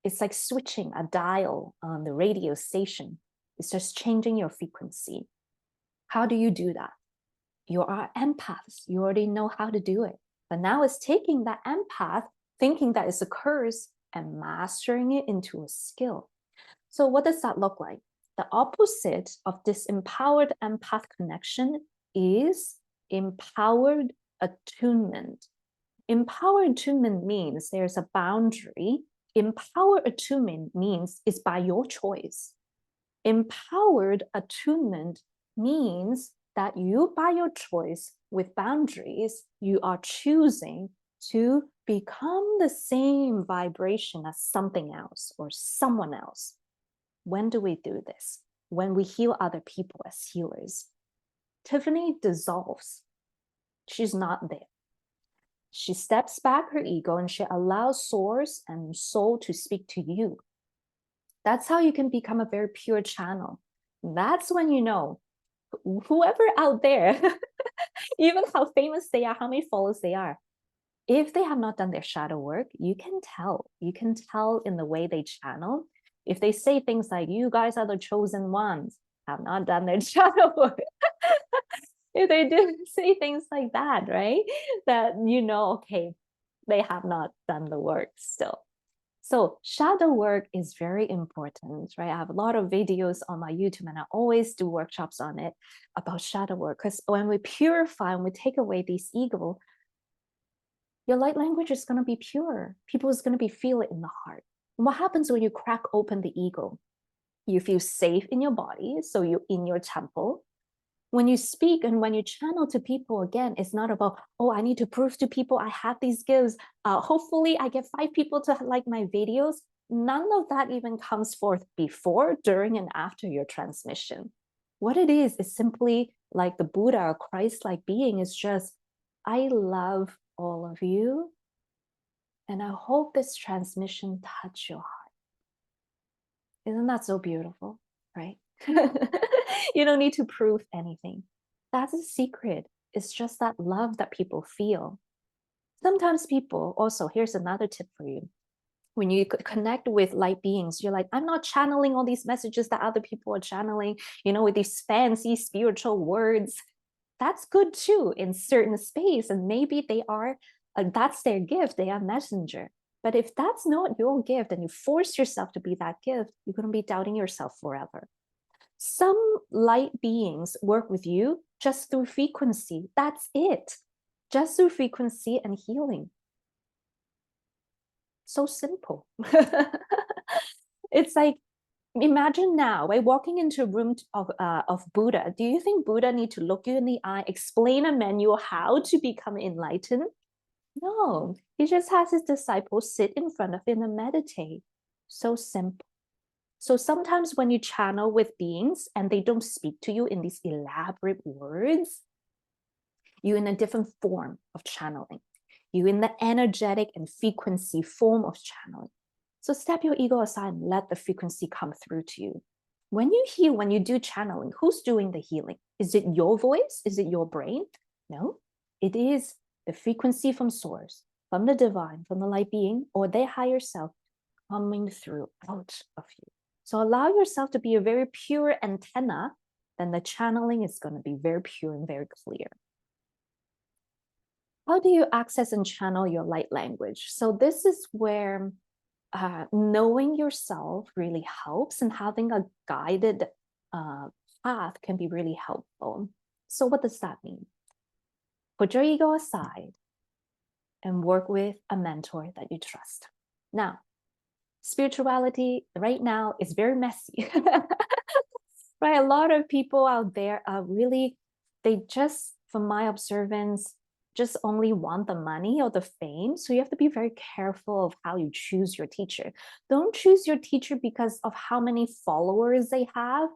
it's like switching a dial on the radio station. It's just changing your frequency. How do you do that? You are empaths. You already know how to do it. But now it's taking that empath, thinking that it's a curse, and mastering it into a skill. So what does that look like? The opposite of this empowered empath connection is empowered attunement. Empowered attunement means there's a boundary. Empowered attunement means it's by your choice. Empowered attunement means that you, by your choice, with boundaries, you are choosing to become the same vibration as something else or someone else. When do we do this? When we heal other people as healers. Tiffany dissolves. She's not there. She steps back her ego and she allows source and soul to speak to you. That's how you can become a very pure channel. That's when you know whoever out there, even how famous they are, how many followers they are, if they have not done their shadow work, you can tell. You can tell in the way they channel. If they say things like, you guys are the chosen ones, have not done their shadow work. If they do say things like that, right? That you know, okay, they have not done the work still. So shadow work is very important, right? I have a lot of videos on my YouTube and I always do workshops on it about shadow work. Because when we purify, when we take away these ego, your light language is going to be pure. People is going to feel it in the heart. And what happens when you crack open the ego? You feel safe in your body, so you're in your temple. When you speak and when you channel to people, again, it's not about, oh, I need to prove to people I have these gifts. Hopefully I get 5 people to like my videos. None of that even comes forth before, during, and after your transmission. What it is simply like the Buddha or Christ-like being is just, I love all of you. And I hope this transmission touch your heart. Isn't that so beautiful, right? You don't need to prove anything. That's a secret. It's just that love that people feel. Sometimes people also, here's another tip for you. When you connect with light beings, you're like, I'm not channeling all these messages that other people are channeling, with these fancy spiritual words. That's good too in certain space. And maybe they are, that's their gift. They are messenger. But if that's not your gift and you force yourself to be that gift, you're going to be doubting yourself forever. Some light beings work with you just through frequency. That's it. Just through frequency and healing. So simple. It's like, imagine now, right, walking into a room of Buddha. Do you think Buddha need to look you in the eye, explain a manual how to become enlightened? No, he just has his disciples sit in front of him and meditate. So simple. So sometimes when you channel with beings and they don't speak to you in these elaborate words, you're in a different form of channeling. You're in the energetic and frequency form of channeling. So step your ego aside and let the frequency come through to you. When you heal, when you do channeling, who's doing the healing? Is it your voice? Is it your brain? No, it is the frequency from source, from the divine, from the light being, or their higher self coming through out of you. So allow yourself to be a very pure antenna, then the channeling is going to be very pure and very clear. How do you access and channel your light language? So this is where knowing yourself really helps, and having a guided path can be really helpful. So what does that mean? Put your ego aside and work with a mentor that you trust. Now, spirituality right now is very messy. Right? A lot of people out there are really, they just from my observance, just only want the money or the fame. So you have to be very careful of how you choose your teacher. Don't choose your teacher because of how many followers they have.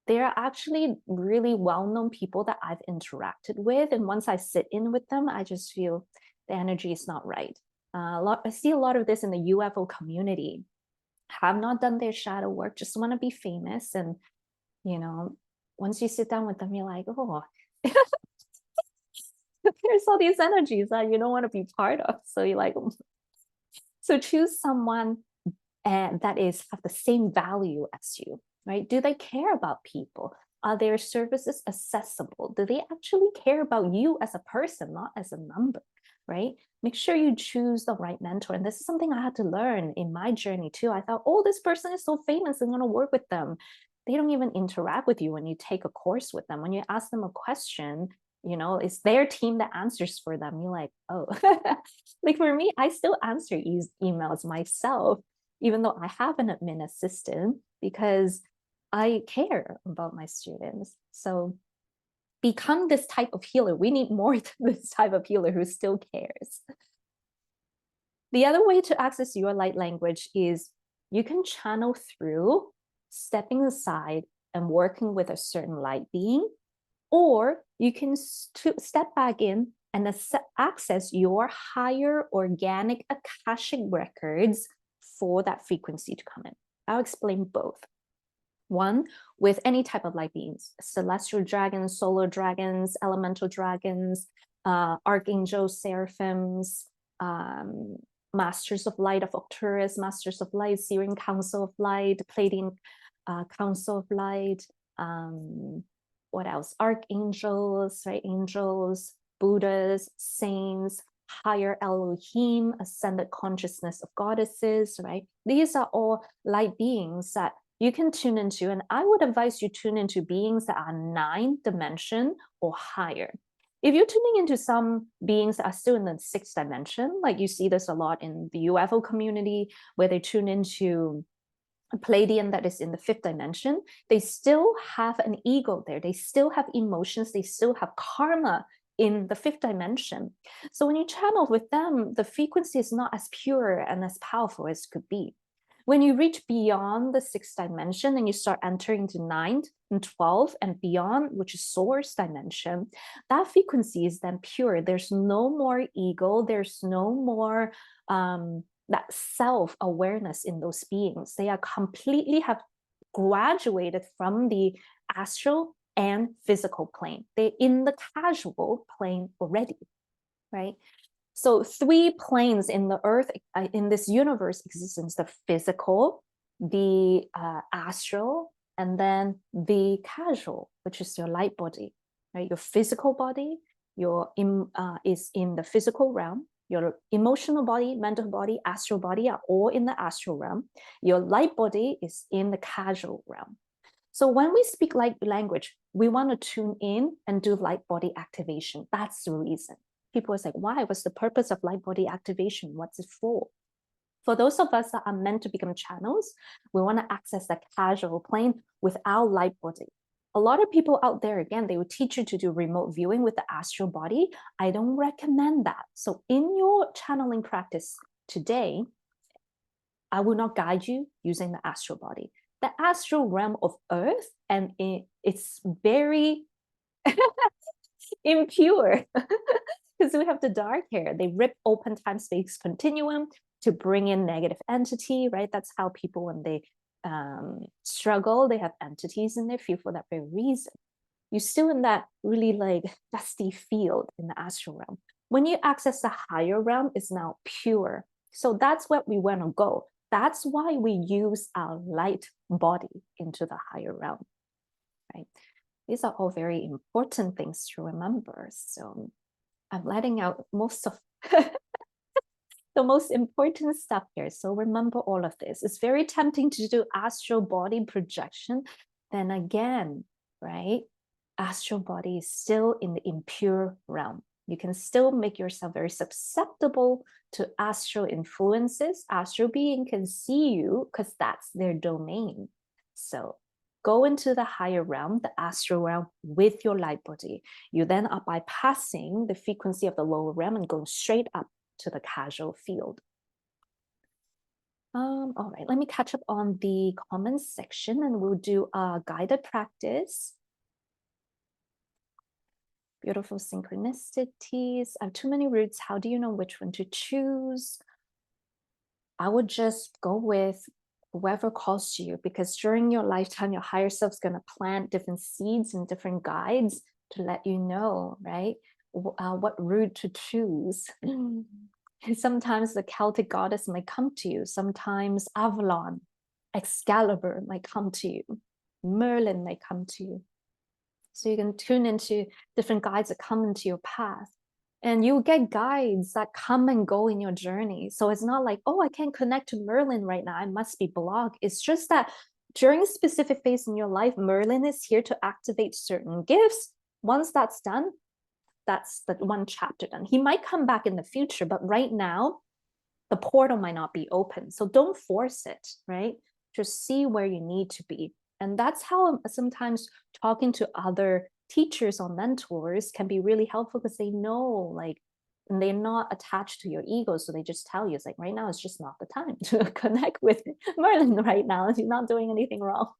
They are actually really well-known people that I've interacted with. And once I sit in with them, I just feel the energy is not right. I see a lot of this in the UFO community. Have not done their shadow work, just want to be famous. And, you know, once you sit down with them, you're like, oh, there's all these energies that you don't want to be part of. So you're like, so choose someone that is have the same value as you, right? Do they care about people? Are their services accessible? Do they actually care about you as a person, not as a number, right? Make sure you choose the right mentor. And this is something I had to learn in my journey too. I thought, oh, this person is so famous, I'm going to work with them. They don't even interact with you when you take a course with them. When you ask them a question, you know, it's their team that answers for them. You're like, oh, like for me, I still answer emails myself, even though I have an admin assistant, because I care about my students. So become this type of healer. We need more than this type of healer who still cares. The other way to access your light language is you can channel through stepping aside and working with a certain light being, or you can step back in and access your higher organic Akashic records for that frequency to come in. I'll explain both. One, with any type of light beings, celestial dragons, solar dragons, elemental dragons, archangels, seraphims, masters of light of Octurus, masters of light, Syrian Council of Light, Pleiadian Council of Light, what else? Archangels, right? Angels, Buddhas, saints, higher Elohim, ascended consciousness of goddesses, right? These are all light beings that you can tune into. And I would advise you tune into beings that are 9th dimension or higher. If you're tuning into some beings that are still in the 6th dimension, like you see this a lot in the UFO community, where they tune into a Pleiadian that is in the 5th dimension, they still have an ego there. They still have emotions. They still have karma in the 5th dimension. So when you channel with them, the frequency is not as pure and as powerful as it could be. When you reach beyond the 6th dimension and you start entering into 9th and 12th and beyond, which is source dimension, that frequency is then pure. There's no more ego. There's no more that self-awareness in those beings. They are completely have graduated from the astral and physical plane. They're in the casual plane already, right? So 3 planes in the earth, in this universe existence, the physical, the astral, and then the casual, which is your light body, right? Your physical body is in the physical realm. Your emotional body, mental body, astral body are all in the astral realm. Your light body is in the casual realm. So when we speak light language, we want to tune in and do light body activation. That's the reason. People are like, why? What's the purpose of light body activation? What's it for? For those of us that are meant to become channels, we want to access that casual plane with our light body. A lot of people out there, again, they will teach you to do remote viewing with the astral body. I don't recommend that. So in your channeling practice today, I will not guide you using the astral body. The astral realm of Earth, and it's very impure because we have the dark hair. They rip open time-space continuum to bring in negative entity, right? That's how people, when they struggle, they have entities in their field for that very reason. You're still in that really like dusty field in the astral realm. When you access the higher realm, it's now pure. So that's where we want to go. That's why we use our light body into the higher realm, right? These are all very important things to remember. So I'm letting out most of the most important stuff here. So remember all of this. It's very tempting to do astral body projection. Then again, right? Astral body is still in the impure realm. You can still make yourself very susceptible to astral influences. Astral being can see you because that's their domain. So go into the higher realm, the astral realm, with your light body. You then are bypassing the frequency of the lower realm and going straight up to the causal field. All right, let me catch up on the comments section and we'll do a guided practice. Beautiful synchronicities. I have too many roots. How do you know which one to choose? I would just go with whoever calls to you, because during your lifetime, your higher self's going to plant different seeds and different guides to let you know, right? What root to choose. Sometimes the Celtic goddess might come to you. Sometimes Avalon, Excalibur might come to you. Merlin might come to you. So you can tune into different guides that come into your path. And you get guides that come and go in your journey. So it's not like, oh, I can't connect to Merlin right now, I must be blocked. It's just that during a specific phase in your life, Merlin is here to activate certain gifts. Once that's done, that's the one chapter done. He might come back in the future, but right now, the portal might not be open. So don't force it, right? Just see where you need to be. And that's how sometimes talking to other teachers or mentors can be really helpful, because they know, like, and they're not attached to your ego. So they just tell you, it's like, right now, it's just not the time to connect with Merlin right now. You're not doing anything wrong.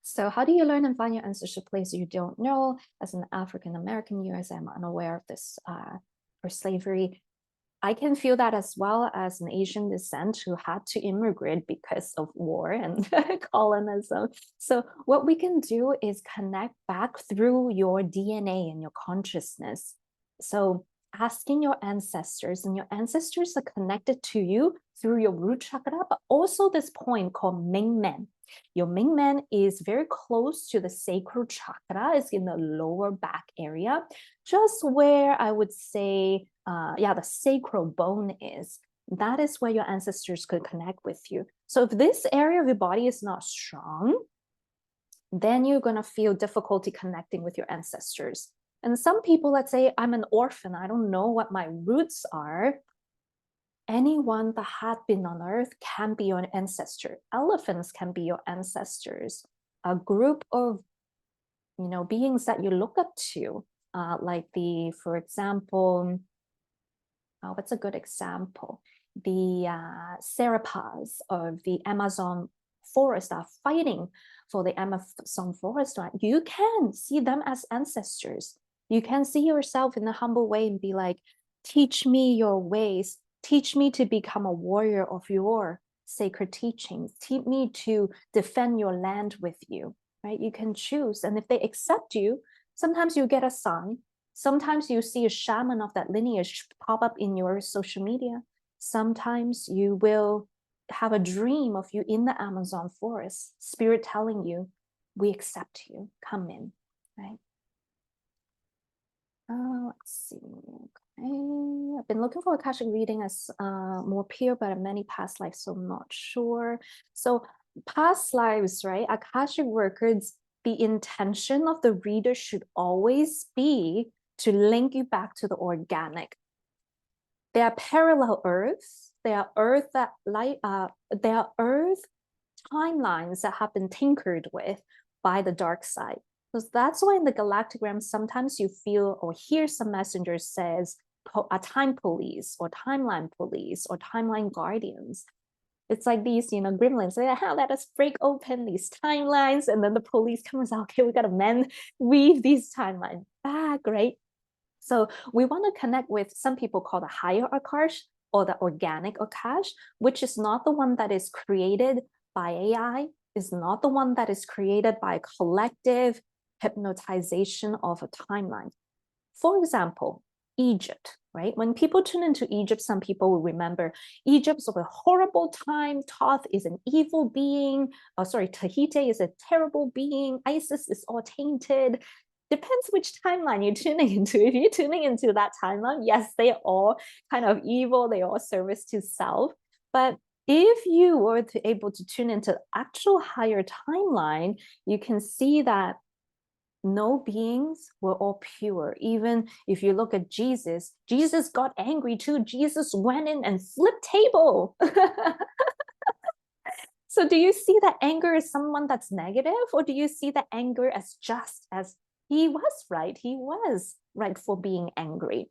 So how do you learn and find your ancestral place you don't know? As an African-American US, I'm unaware of this for slavery. I can feel that as well as an Asian descent who had to immigrate because of war and colonism. So what we can do is connect back through your DNA and your consciousness. So asking your ancestors, and your ancestors are connected to you through your root chakra, but also this point called Mingmen. Your Mingmen is very close to the sacral chakra. It's in the lower back area, just where I would say, the sacral bone is. That is where your ancestors could connect with you. So if this area of your body is not strong, then you're going to feel difficulty connecting with your ancestors. And some people, let's say, I'm an orphan, I don't know what my roots are. Anyone that had been on earth can be your ancestor. Elephants can be your ancestors. A group of, beings that you look up to, like for example, what's a good example? The SERAPHIM of the Amazon forest are fighting for the Amazon forest. Right? You can see them as ancestors. You can see yourself in a humble way and be like, teach me your ways. Teach me to become a warrior of your sacred teachings. Teach me to defend your land with you, right? You can choose. And if they accept you, sometimes you get a sign. Sometimes you see a shaman of that lineage pop up in your social media. Sometimes you will have a dream of you in the Amazon forest, spirit telling you, we accept you, come in, right? Let's see. Okay. I've been looking for Akashic reading as more pure, but in many past lives, so I'm not sure. So past lives, right? Akashic records, the intention of the reader should always be to link you back to the organic. There are parallel Earths. There are Earth there are Earth timelines that have been tinkered with by the dark side. So that's why in the galactic realm, sometimes you feel or hear some messengers says a time police or timeline police or timeline guardians. It's like these, gremlins. Let us break open these timelines, and then the police comes out. Okay, we gotta weave these timelines back, right? So we want to connect with, some people call the higher Akash or the organic Akash, which is not the one that is created by AI, is not the one that is created by collective hypnotization of a timeline. For example, Egypt, right? When people tune into Egypt, some people will remember Egypt's a horrible time. Thoth is an evil being. Tahiti is a terrible being. Isis is all tainted. Depends which timeline you're tuning into. If you're tuning into that timeline, yes, they're all kind of evil. They all service to self. But if you were able to tune into actual higher timeline, you can see that no beings were all pure. Even if you look at Jesus, Jesus got angry too. Jesus went in and flipped table. So do you see that anger as someone that's negative, or do you see that anger as just as he was right? He was right for being angry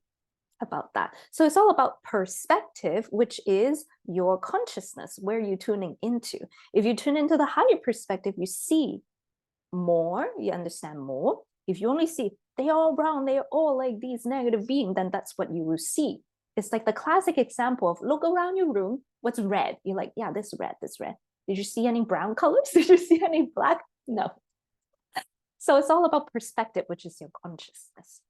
about that. So it's all about perspective, which is your consciousness, where you're tuning into. If you tune into the higher perspective, you see more, you understand more. If you only see they're all brown, they're all like these negative beings, then that's what you will see. It's like the classic example of look around your room, what's red? You're like, yeah, this red, this red. Did you see any brown colors? Did you see any black? No. So it's all about perspective, which is your consciousness.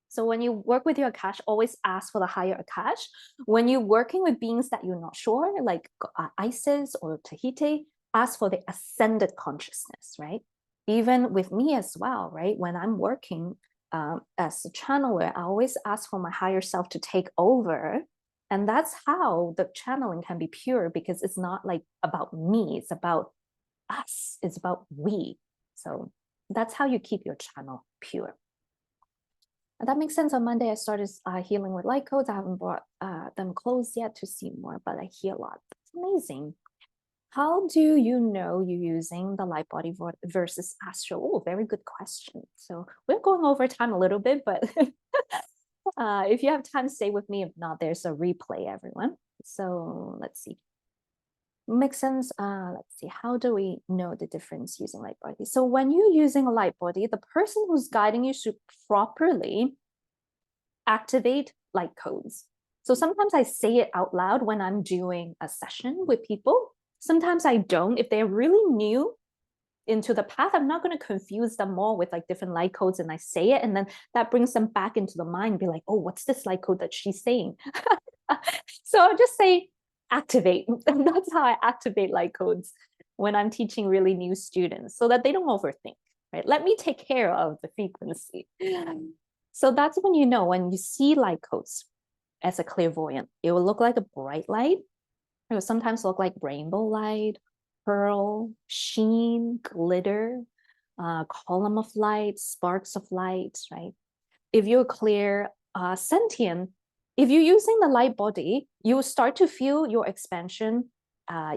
So when you work with your Akash, always ask for the higher Akash. When you're working with beings that you're not sure, like Isis or Tahiti, ask for the ascended consciousness, right? Even with me as well, right? When I'm working as a channeler, I always ask for my higher self to take over. And that's how the channeling can be pure, because it's not like about me, it's about us, it's about we. So that's how you keep your channel pure. And that makes sense. On Monday, I started healing with light codes. I haven't brought them close yet to see more, but I hear a lot. It's amazing. How do you know you're using the light body versus astral? Oh, very good question. So we're going over time a little bit, but if you have time, stay with me. If not, there's a replay, everyone. So let's see. Makes sense. Let's see. How do we know the difference using light body? So when you're using a light body, the person who's guiding you should properly activate light codes. So sometimes I say it out loud when I'm doing a session with people. Sometimes I don't. If they're really new into the path, I'm not going to confuse them more with like different light codes, and I say it, and then that brings them back into the mind, be like, oh, what's this light code that she's saying? So I'll just say activate. And that's how I activate light codes when I'm teaching really new students, so that they don't overthink, right? Let me take care of the frequency. So that's when you know, when you see light codes as a clairvoyant, it will look like a bright light. It will sometimes look like rainbow light, pearl, sheen, glitter, column of light, sparks of light, right? If you're clear, sentient, if you're using the light body, you will start to feel your expansion,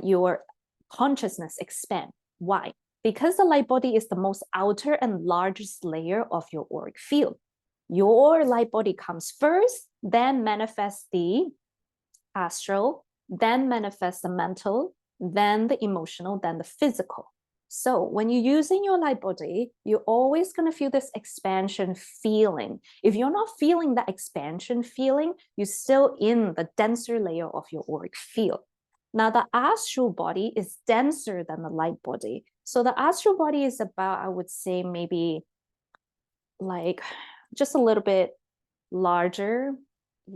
your consciousness expand. Why? Because the light body is the most outer and largest layer of your auric field. Your light body comes first, then manifests the astral, then manifests the mental, then the emotional, then the physical. So when you're using your light body, you're always going to feel this expansion feeling. If you're not feeling that expansion feeling, you're still in the denser layer of your auric field. Now, the astral body is denser than the light body. So the astral body is about, I would say, maybe like just a little bit larger.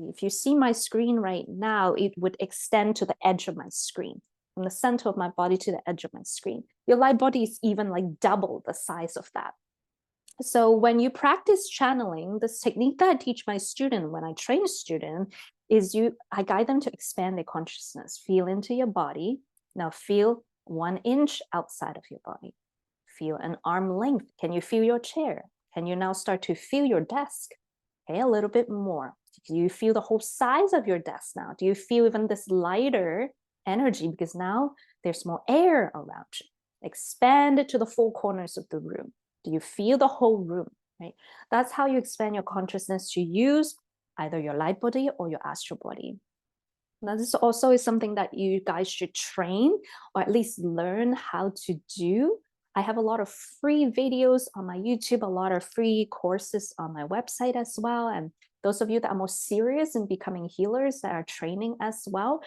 If you see my screen right now, it would extend to the edge of my screen, from the center of my body to the edge of my screen. Your light body is even like double the size of that. So when you practice channeling, this technique that I teach my student when I train a student is I guide them to expand their consciousness. Feel into your body. Now feel 1 inch outside of your body. Feel an arm length. Can you feel your chair? Can you now start to feel your desk? Okay, a little bit more. Do you feel the whole size of your desk now? Do you feel even this lighter energy, because now there's more air around you? Expand it to the 4 corners of the room. Do you feel the whole room, right? That's how you expand your consciousness to use either your light body or your astral body. Now, this also is something that you guys should train, or at least learn how to do. I have a lot of free videos on my YouTube, a lot of free courses on my website as well. And those of you that are more serious in becoming healers that are training as well,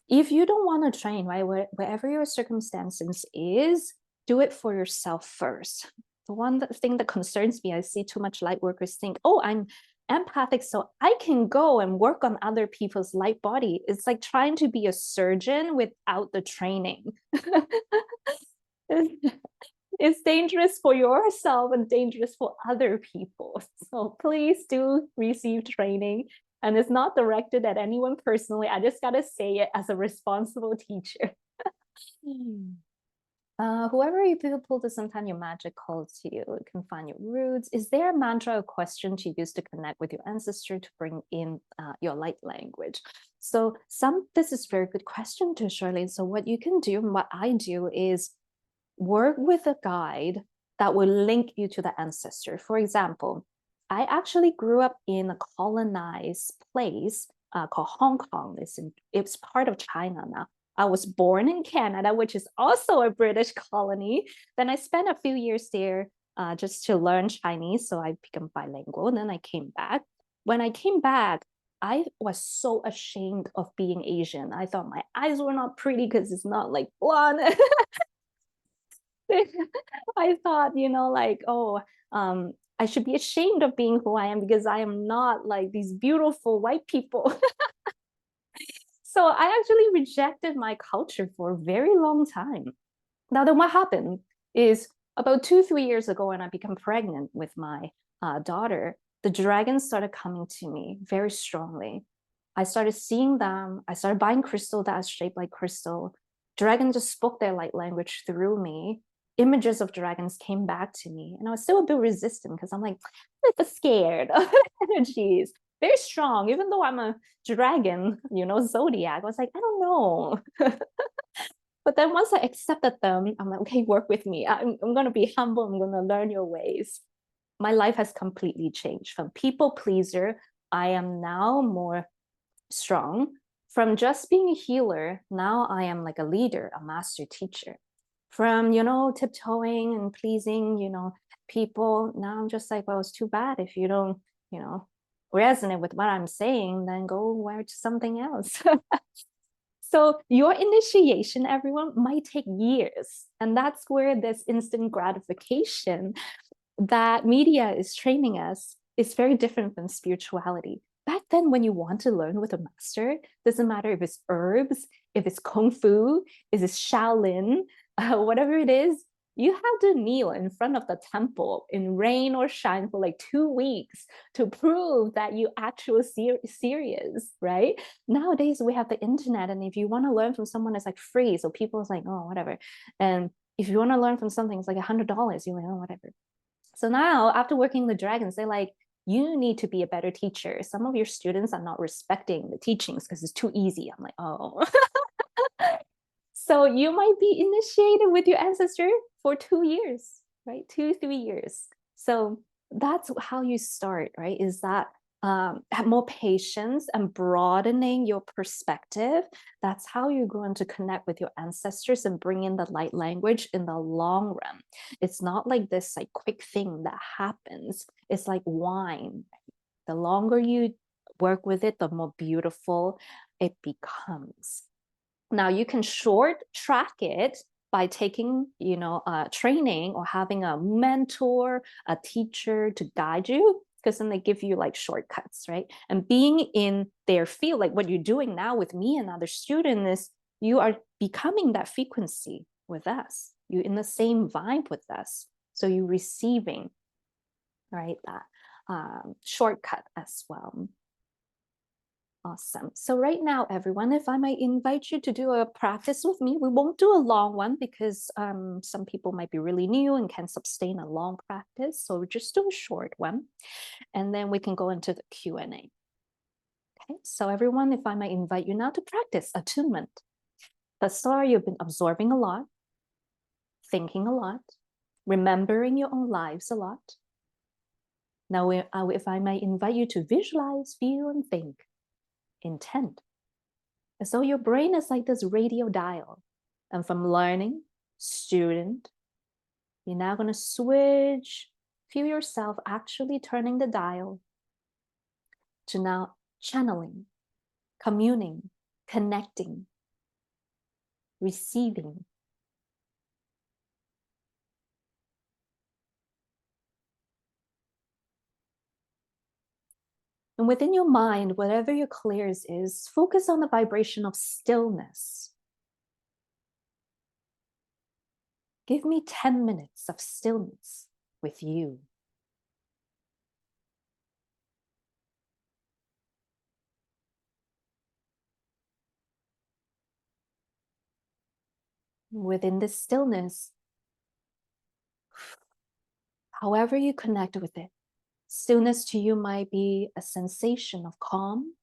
if you don't want to train, right, wherever your circumstances is, do it for yourself first. The one thing that concerns me, I see too much light workers think, oh, I'm empathic, so I can go and work on other people's light body. It's like trying to be a surgeon without the training. It's dangerous for yourself and dangerous for other people. So please do receive training. And it's not directed at anyone personally. I just got to say it as a responsible teacher. Whoever you pull to, sometimes your magic calls to you. You can find your roots. Is there a mantra or question to use to connect with your ancestor to bring in your light language? So this is a very good question to Charlene. So what you can do, and what I do, is work with a guide that will link you to the ancestor. For example, I actually grew up in a colonized place called Hong Kong. It's part of China now. I was born in Canada, which is also a British colony. Then I spent a few years there just to learn Chinese, so I became bilingual. And then I came back. When I came back, I was so ashamed of being Asian. I thought my eyes were not pretty because it's not like blonde. I thought, like, oh, I should be ashamed of being who I am because I am not like these beautiful white people. So I actually rejected my culture for a very long time. Now, then what happened is about 2-3 years ago, when I became pregnant with my daughter, the dragons started coming to me very strongly. I started seeing them. I started buying crystal that is shaped like crystal. Dragons just spoke their light language through me. Images of dragons came back to me. And I was still a bit resistant because I'm like, I'm a bit scared of energies. Very strong, even though I'm a dragon, zodiac. I was like, I don't know. But then once I accepted them, I'm like, okay, work with me. I'm going to be humble. I'm going to learn your ways. My life has completely changed. From people pleaser, I am now more strong. From just being a healer, now I am like a leader, a master teacher. From, tiptoeing and pleasing, people, now I'm just like, well, it's too bad if you don't, resonate with what I'm saying, then go wear something else. So your initiation, everyone, might take years. And that's where this instant gratification that media is training us is very different from spirituality. Back then, when you want to learn with a master, doesn't matter if it's herbs, if it's kung fu, if it's Shaolin, whatever it is, you have to kneel in front of the temple in rain or shine for like 2 weeks to prove that you actually serious, right? Nowadays, we have the internet, and if you want to learn from someone, it's like free. So people is like, oh, whatever. And if you want to learn from something, it's like $100. You're like, oh, whatever. So now, after working with dragons, they're like, you need to be a better teacher. Some of your students are not respecting the teachings because it's too easy. I'm like, oh. So you might be initiated with your ancestor for 2 years, right? 2-3 years. So that's how you start, right? Is that have more patience and broadening your perspective. That's how you're going to connect with your ancestors and bring in the light language in the long run. It's not like this like quick thing that happens. It's like wine. The longer you work with it, the more beautiful it becomes. Now you can short track it by taking, training or having a mentor, a teacher to guide you, because then they give you like shortcuts, right? And being in their field, like what you're doing now with me and other students, is you are becoming that frequency with us. You're in the same vibe with us. So you're receiving, right, that shortcut as well. Awesome. So right now, everyone, if I might invite you to do a practice with me, we won't do a long one because some people might be really new and can't sustain a long practice. So we'll just do a short one, and then we can go into the Q&A. Okay, so everyone, if I might invite you now to practice attunement. Thus far, you've been absorbing a lot, thinking a lot, remembering your own lives a lot. Now, if I might invite you to visualize, feel, and think. Intent. So your brain is like this radio dial. And from learning, student, you're now going to switch, feel yourself actually turning the dial to now channeling, communing, connecting, receiving. And within your mind, whatever your clears is, focus on the vibration of stillness. Give me 10 minutes of stillness with you. Within this stillness, however you connect with it, stillness to you might be a sensation of calm.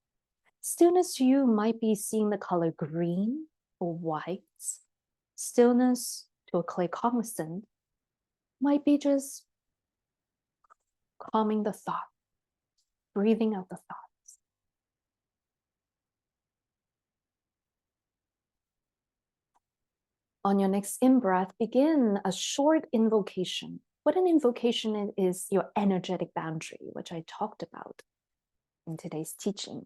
Stillness to you might be seeing the color green or white. Stillness to a clear cognizant might be just calming the thought, breathing out the thoughts. On your next in-breath, begin a short invocation. What an invocation is your energetic boundary, which I talked about in today's teaching.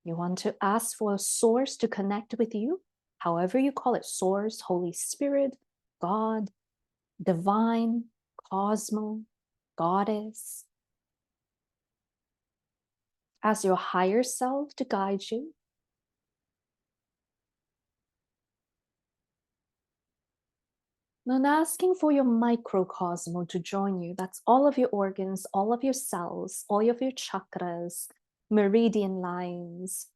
You want to ask for a source to connect with you, however you call it, source, Holy Spirit, God, divine, cosmos, goddess. Ask your higher self to guide you. Not asking for your microcosmos to join you. That's all of your organs, all of your cells, all of your chakras, meridian lines.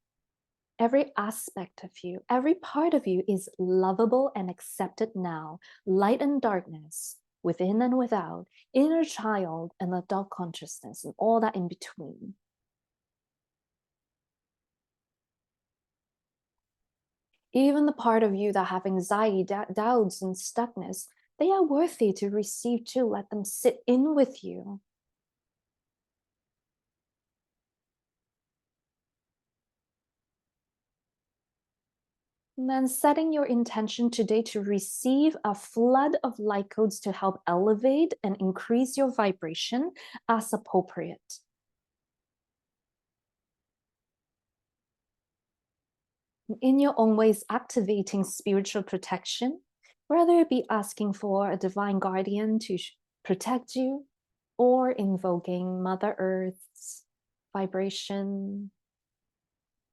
Every aspect of you, every part of you is lovable and accepted now. Light and darkness, within and without, inner child and adult consciousness, and all that in between. Even the part of you that have anxiety, doubts, and stuckness, they are worthy to receive too. Let them sit in with you. And then setting your intention today to receive a flood of light codes to help elevate and increase your vibration as appropriate. In your own ways, activating spiritual protection, whether it be asking for a divine guardian to protect you or invoking Mother Earth's vibration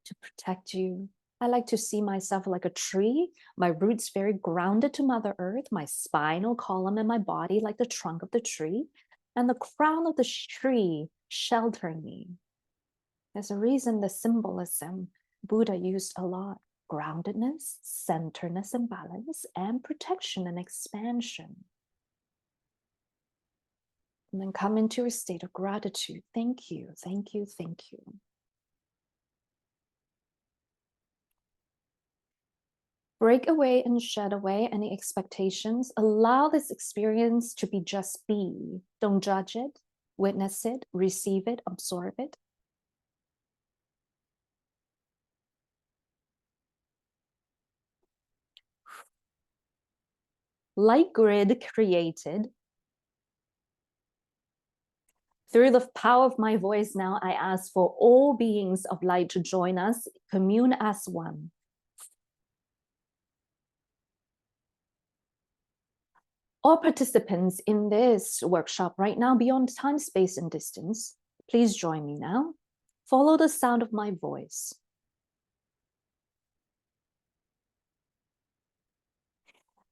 to protect you. I like to see myself like a tree, my roots very grounded to Mother Earth, my spinal column and my body like the trunk of the tree, and the crown of the tree sheltering me. There's a reason the symbolism Buddha used a lot: groundedness, centeredness and balance, and protection and expansion. And then come into a state of gratitude. Thank you, thank you, thank you. Break away and shed away any expectations. Allow this experience to be just be. Don't judge it, witness it, receive it, absorb it. Light grid created. Through the power of my voice now, I ask for all beings of light to join us, commune as one. All participants in this workshop right now, beyond time, space, and distance, please join me now. Follow the sound of my voice.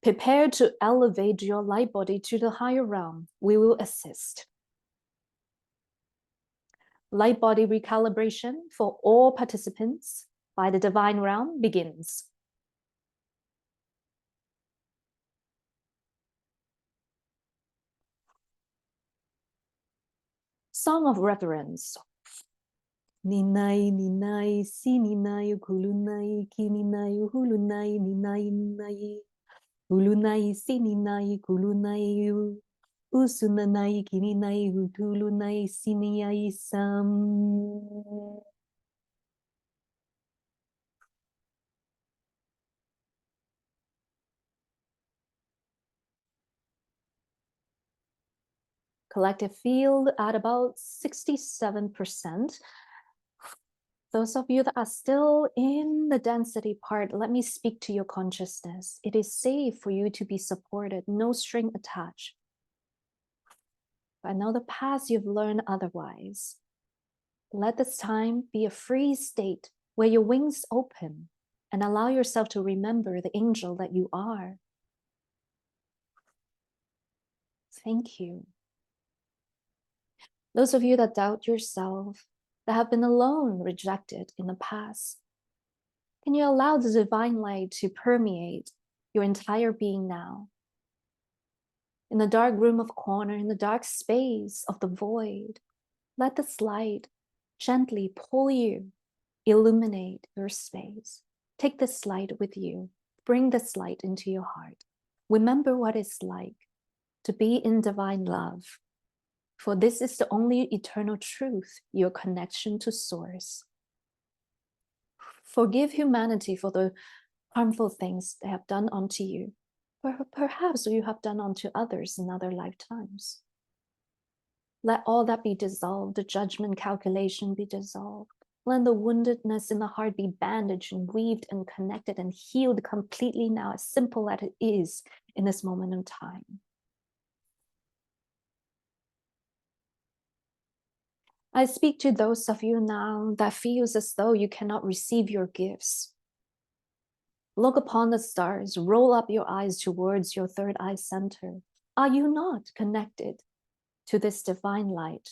Prepare to elevate your light body to the higher realm. We will assist. Light body recalibration for all participants by the divine realm begins. Song of reverence. Ninai, ninai, si ninai, kulunai, kininai, hulunai, ninai, ninai. Hulunai, si ninai, kulunai, usunanai, kininai, hutulunai, siniai, sam. Collective field at about 67%. Those of you that are still in the density part, let me speak to your consciousness. It is safe for you to be supported, no string attached. I know the past you've learned otherwise. Let this time be a free state where your wings open and allow yourself to remember the angel that you are. Thank you. Those of you that doubt yourself, that have been alone, rejected in the past, can you allow the divine light to permeate your entire being now. In the dark room of corner, in the dark space of the void, let this light gently pull you, illuminate your space. Take this light with you. Bring this light into your heart. Remember what it's like to be in divine love, for this is the only eternal truth, your connection to Source. Forgive humanity for the harmful things they have done unto you. Perhaps you have done unto others in other lifetimes. Let all that be dissolved, the judgment calculation be dissolved. Let the woundedness in the heart be bandaged and weaved and connected and healed completely now, as simple as it is in this moment in time. I speak to those of you now that feels as though you cannot receive your gifts. Look upon the stars, roll up your eyes towards your third eye center. Are you not connected to this divine light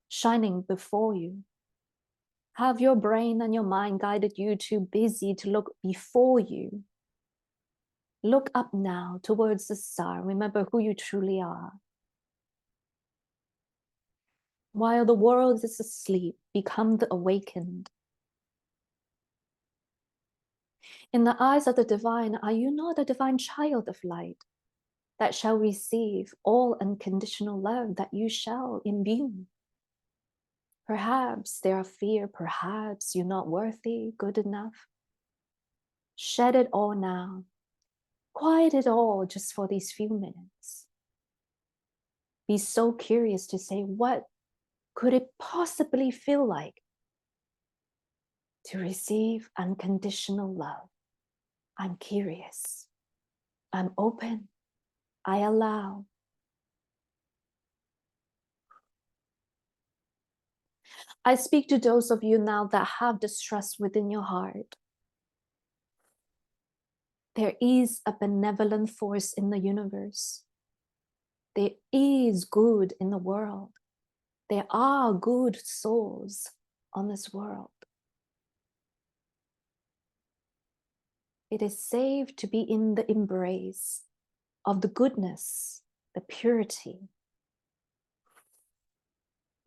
shining before you? Have your brain and your mind guided you too busy to look before you? Look up now towards the star. Remember who you truly are. While the world is asleep, become the awakened. In the eyes of the divine, are you not a divine child of light that shall receive all unconditional love that you shall imbue? Perhaps there are fear, perhaps you're not worthy, good enough. Shed it all now. Quiet it all just for these few minutes. Be so curious to say, what could it possibly feel like to receive unconditional love? I'm curious. I'm open. I allow. I speak to those of you now that have distrust within your heart. There is a benevolent force in the universe. There is good in the world. There are good souls on this world. It is safe to be in the embrace of the goodness, the purity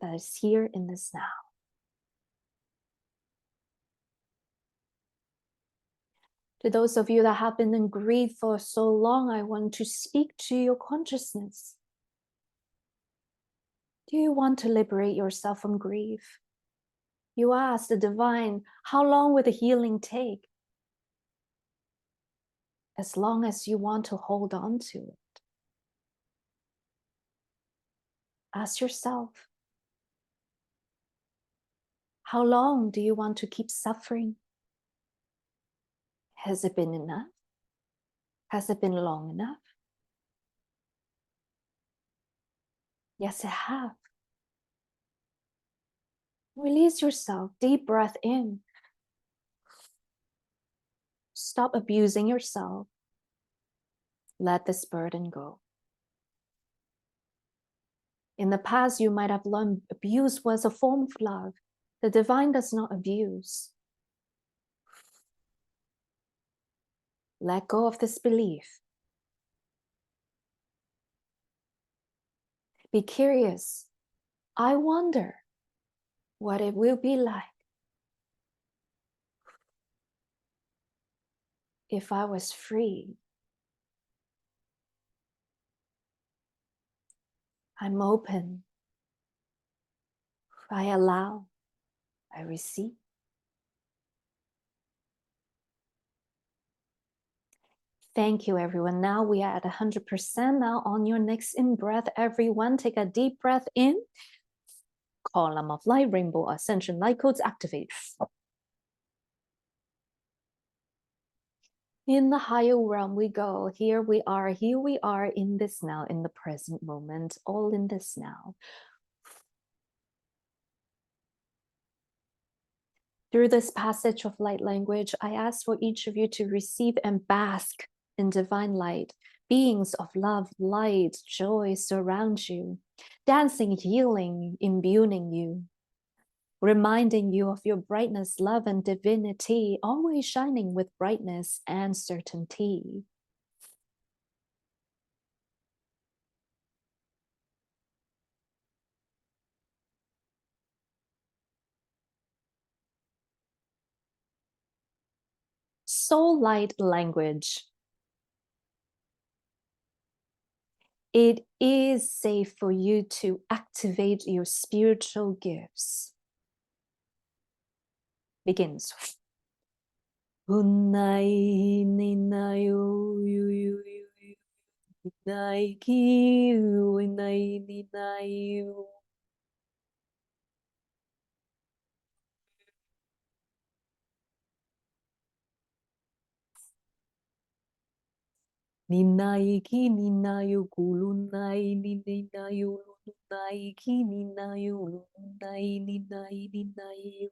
that is here in this now. To those of you that have been in grief for so long, I want to speak to your consciousness. Do you want to liberate yourself from grief? You ask the divine, how long will the healing take? As long as you want to hold on to it. Ask yourself, how long do you want to keep suffering? Has it been enough? Has it been long enough? Yes, it has. Release yourself, deep breath in. Stop abusing yourself. Let this burden go. In the past, you might have learned abuse was a form of love. The divine does not abuse. Let go of this belief. Be curious. I wonder what it will be like if I was free. I'm open. I allow. I receive. Thank you, everyone. Now we are at 100%. Now on your next in-breath, everyone, take a deep breath in. Column of light, rainbow ascension light codes activate. In the higher realm we go. Here we are in this now, in the present moment, all in this now. Through this passage of light language, I ask for each of you to receive and bask in divine light. Beings of love, light, joy surround you, dancing, healing, imbuing you, reminding you of your brightness, love, and divinity, always shining with brightness and certainty. soul light language. It is safe for you to activate your spiritual gifts. Begins. Ninai ki ninayu kulunai ninayu lunai ki ninayu lunai ninai ninayu.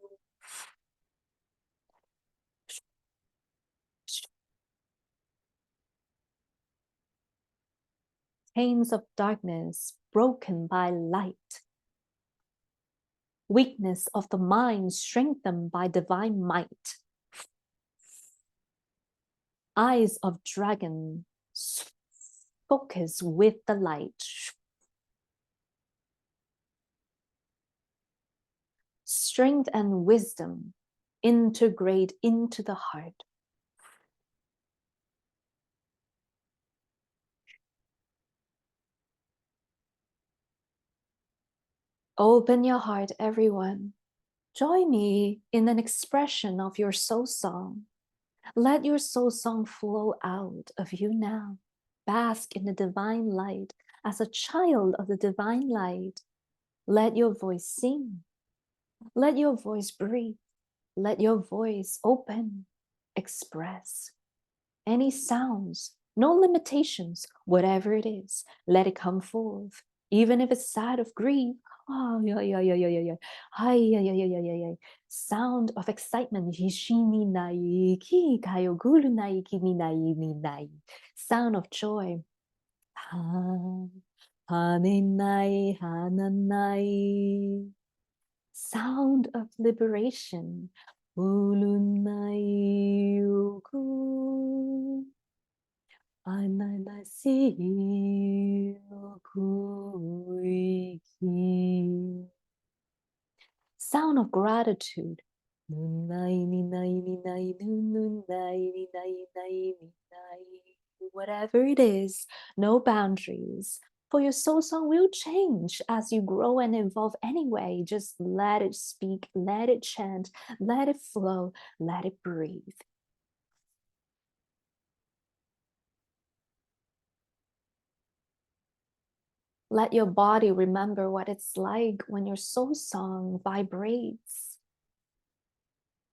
Chains of darkness broken by light. Weakness of the mind strengthened by divine might. Eyes of dragon focus with the light. Strength and wisdom integrate into the heart. Open your heart, everyone. Join me in an expression of your soul song. Let your soul song flow out of you now. Bask in the divine light as a child of the divine light. Let your voice sing. Let your voice breathe. Let your voice open, express. Any sounds, no limitations, whatever it is, let it come forth. Even if it's sad of grief, oh, yeah, yeah, yeah, yeah, yeah, yeah. Hi, yeah, yeah, yeah, yeah, yeah, yeah. Sound of excitement. Hishini nai, ki kayo guru nai, kimi nai, ni nai. Sound of joy. Ha, hanenai, hananai. Sound of liberation. Ulunai, uku. Sound of gratitude. Whatever it is, no boundaries. For your soul song will change as you grow and evolve anyway. Just let it speak, let it chant, let it flow, let it breathe. Let your body remember what it's like when your soul song vibrates.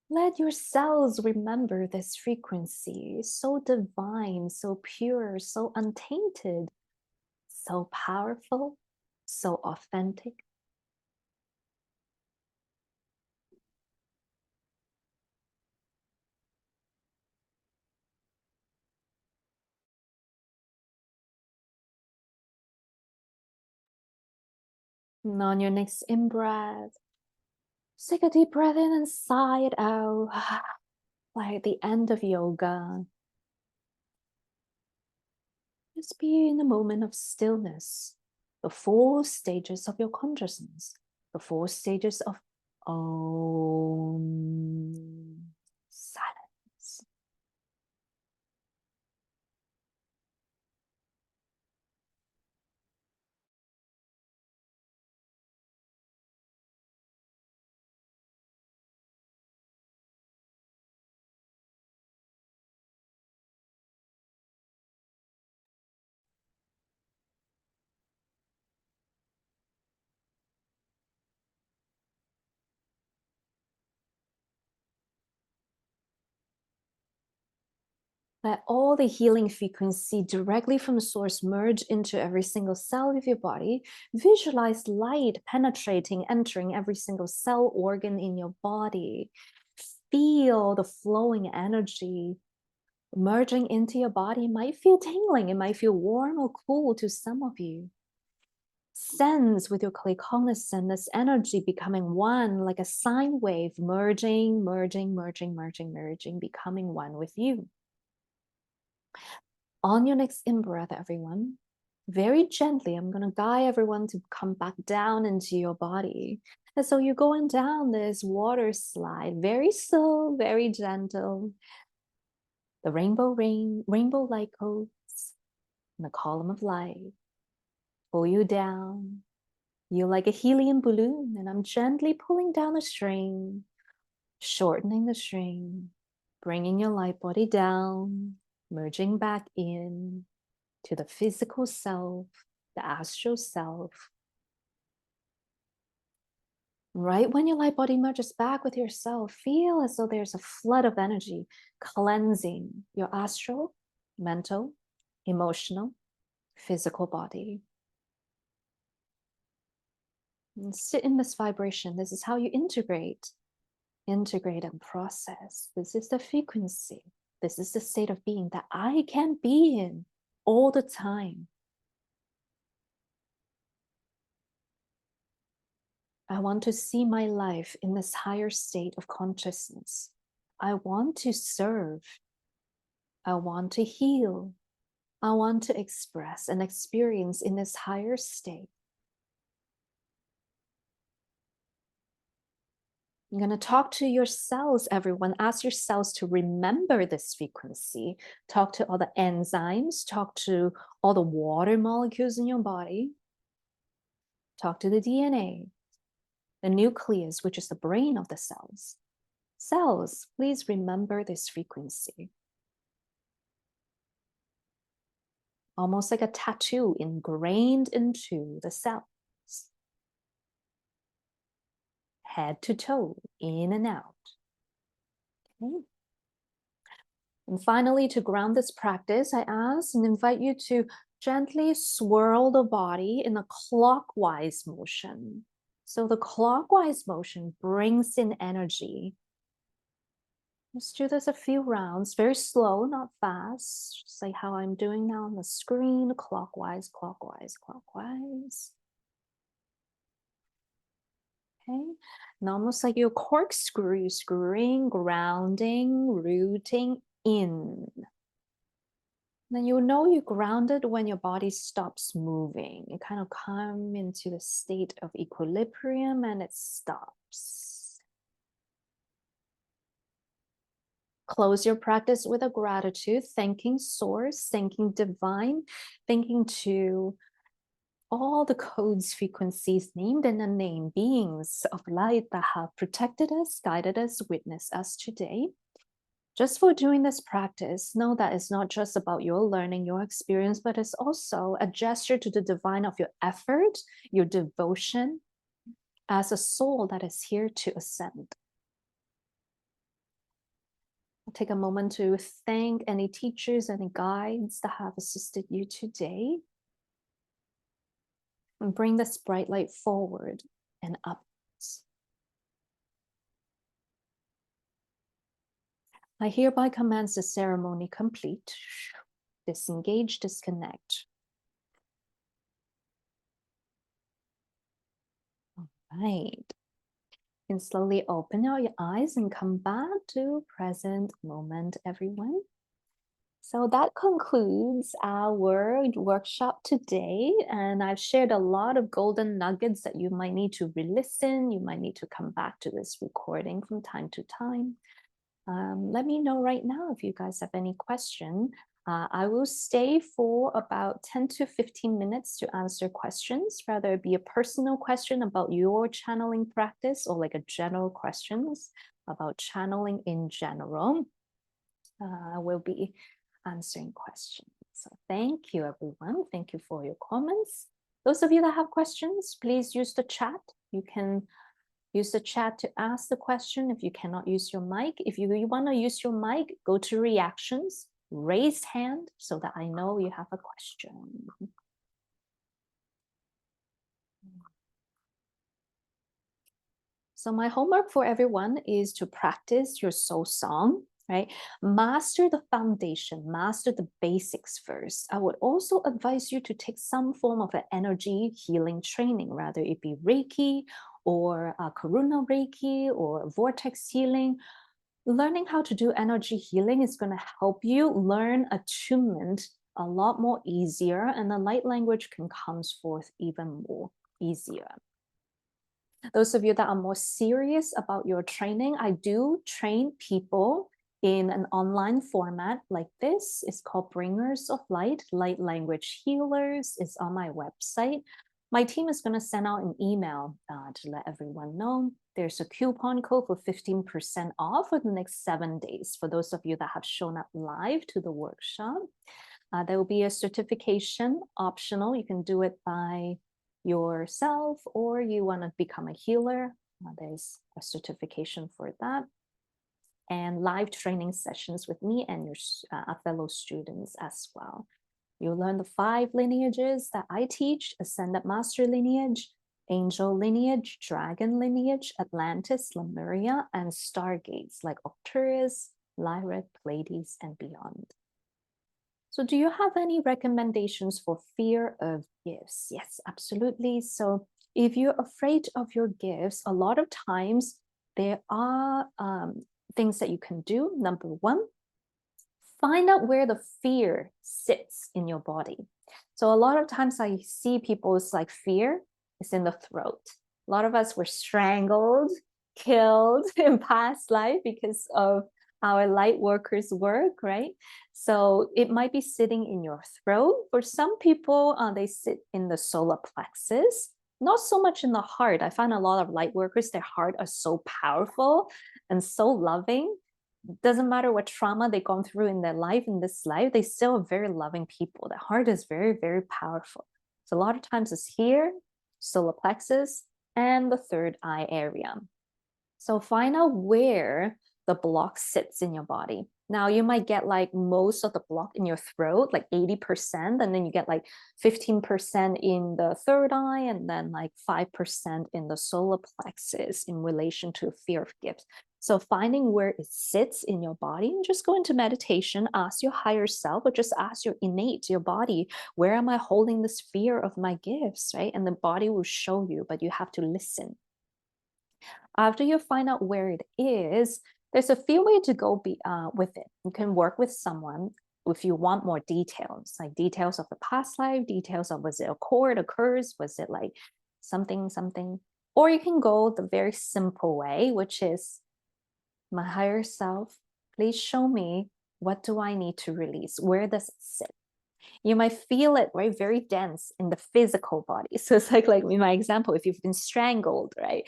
Let your cells remember this frequency, so divine, so pure, so untainted, so powerful, so authentic. And on your next in-breath, take a deep breath in and sigh it out, like at the end of yoga. Just be in a moment of stillness, the 4 stages of your consciousness, the 4 stages of Om, silence. Let all the healing frequency directly from the source merge into every single cell of your body. Visualize light penetrating, entering every single cell organ in your body. Feel the flowing energy merging into your body. It might feel tingling. It might feel warm or cool to some of you. Sense with your clear cognizance this energy becoming one, like a sine wave, merging, merging, merging, merging, merging, becoming one with you. On your next in-breath, everyone, very gently, I'm going to guide everyone to come back down into your body. And so you're going down this water slide, very slow, very gentle. The rainbow light codes in the column of light pull you down. You're like a helium balloon, and I'm gently pulling down the string, shortening the string, bringing your light body down, merging back in to the physical self, the astral self. Right when your light body merges back with yourself, feel as though there's a flood of energy cleansing your astral, mental, emotional, physical body. And sit in this vibration. This is how you integrate and process. This is the frequency. This is the state of being that I can be in all the time. I want to see my life in this higher state of consciousness. I want to serve. I want to heal. I want to express and experience in this higher state. I'm going to talk to your cells, everyone. Ask your cells to remember this frequency. Talk to all the enzymes. Talk to all the water molecules in your body. Talk to the DNA, the nucleus, which is the brain of the cells. Cells, please remember this frequency. Almost like a tattoo ingrained into the cells. Head to toe, in and out. Okay. And finally, to ground this practice, I ask and invite you to gently swirl the body in a clockwise motion. So the clockwise motion brings in energy. Let's do this a few rounds, very slow, not fast, just like how I'm doing now on the screen, clockwise, clockwise, clockwise. Okay, and almost like your corkscrew, screwing, grounding, rooting in. Then you'll know you're grounded when your body stops moving. You kind of come into the state of equilibrium and it stops. Close your practice with a gratitude, thanking source, thanking divine, thanking to all the codes, frequencies, named and unnamed beings of light that have protected us, guided us, witnessed us today. Just for doing this practice, know that it's not just about your learning, your experience, but it's also a gesture to the divine of your effort, your devotion as a soul that is here to ascend. I'll take a moment to thank any teachers, any guides that have assisted you today. And bring this bright light forward and upwards. I hereby commence the ceremony complete. Disengage, disconnect. All right. You can slowly open your eyes and come back to present moment, everyone. So that concludes our workshop today, and I've shared a lot of golden nuggets that you might need to re-listen. You might need to come back to this recording from time to time. Let me know right now if you guys have any question. I will stay for about 10 to 15 minutes to answer questions, whether it be a personal question about your channeling practice or like a general questions about channeling in general. I will be answering questions. So thank you, everyone. Thank you for your comments. Those of you that have questions, please use the chat. You can use the chat to ask the question if you cannot use your mic. If you want to use your mic, go to reactions, raise hand so that I know you have a question. So my homework for everyone is to practice your soul song, right? Master the foundation, master the basics first. I would also advise you to take some form of an energy healing training, rather it be Reiki or Karuna Reiki or vortex healing. Learning how to do energy healing is going to help you learn attunement a lot more easier, and the light language can come forth even more easier. Those of you that are more serious about your training, I do train people in an online format like this. It's called Bringers of Light, Light Language Healers. It's on my website. My team is going to send out an email to let everyone know. There's a coupon code for 15% off for the next 7 days for those of you that have shown up live to the workshop. There will be a certification optional. You can do it by yourself, or you want to become a healer. There's a certification for that. And live training sessions with me and your fellow students as well. You'll learn the 5 lineages that I teach: Ascended Master Lineage, Angel Lineage, Dragon Lineage, Atlantis, Lemuria, and Stargates like Arcturus, Lyra, Pleiades, and beyond. So do you have any recommendations for fear of gifts? Yes, absolutely. So if you're afraid of your gifts, a lot of times there are things that you can do. Number 1, find out where the fear sits in your body. So a lot of times I see people's like fear is in the throat. A lot of us were strangled, killed in past life because of our light workers' work, right? So it might be sitting in your throat. For some people, they sit in the solar plexus, not so much in the heart. I find a lot of light workers, their heart are so powerful and so loving. Doesn't matter what trauma they've gone through in their life, in this life, they still are very loving people. The heart is very, very powerful. So a lot of times it's here, solar plexus, and the third eye area. So find out where the block sits in your body. Now you might get like most of the block in your throat, like 80%, and then you get like 15% in the third eye, and then like 5% in the solar plexus in relation to fear of gifts. So finding where it sits in your body, and just go into meditation, ask your higher self, or just ask your innate, your body, where am I holding this fear of my gifts, right? And the body will show you, but you have to listen. After you find out where it is, there's a few ways to go with it. You can work with someone if you want more details, like details of the past life, details of was it a cord, a curse, was it like something. Or you can go the very simple way, which is, my higher self, please show me, what do I need to release? Where does it sit? You might feel it, right, very dense in the physical body. So it's like in my example, if you've been strangled, right,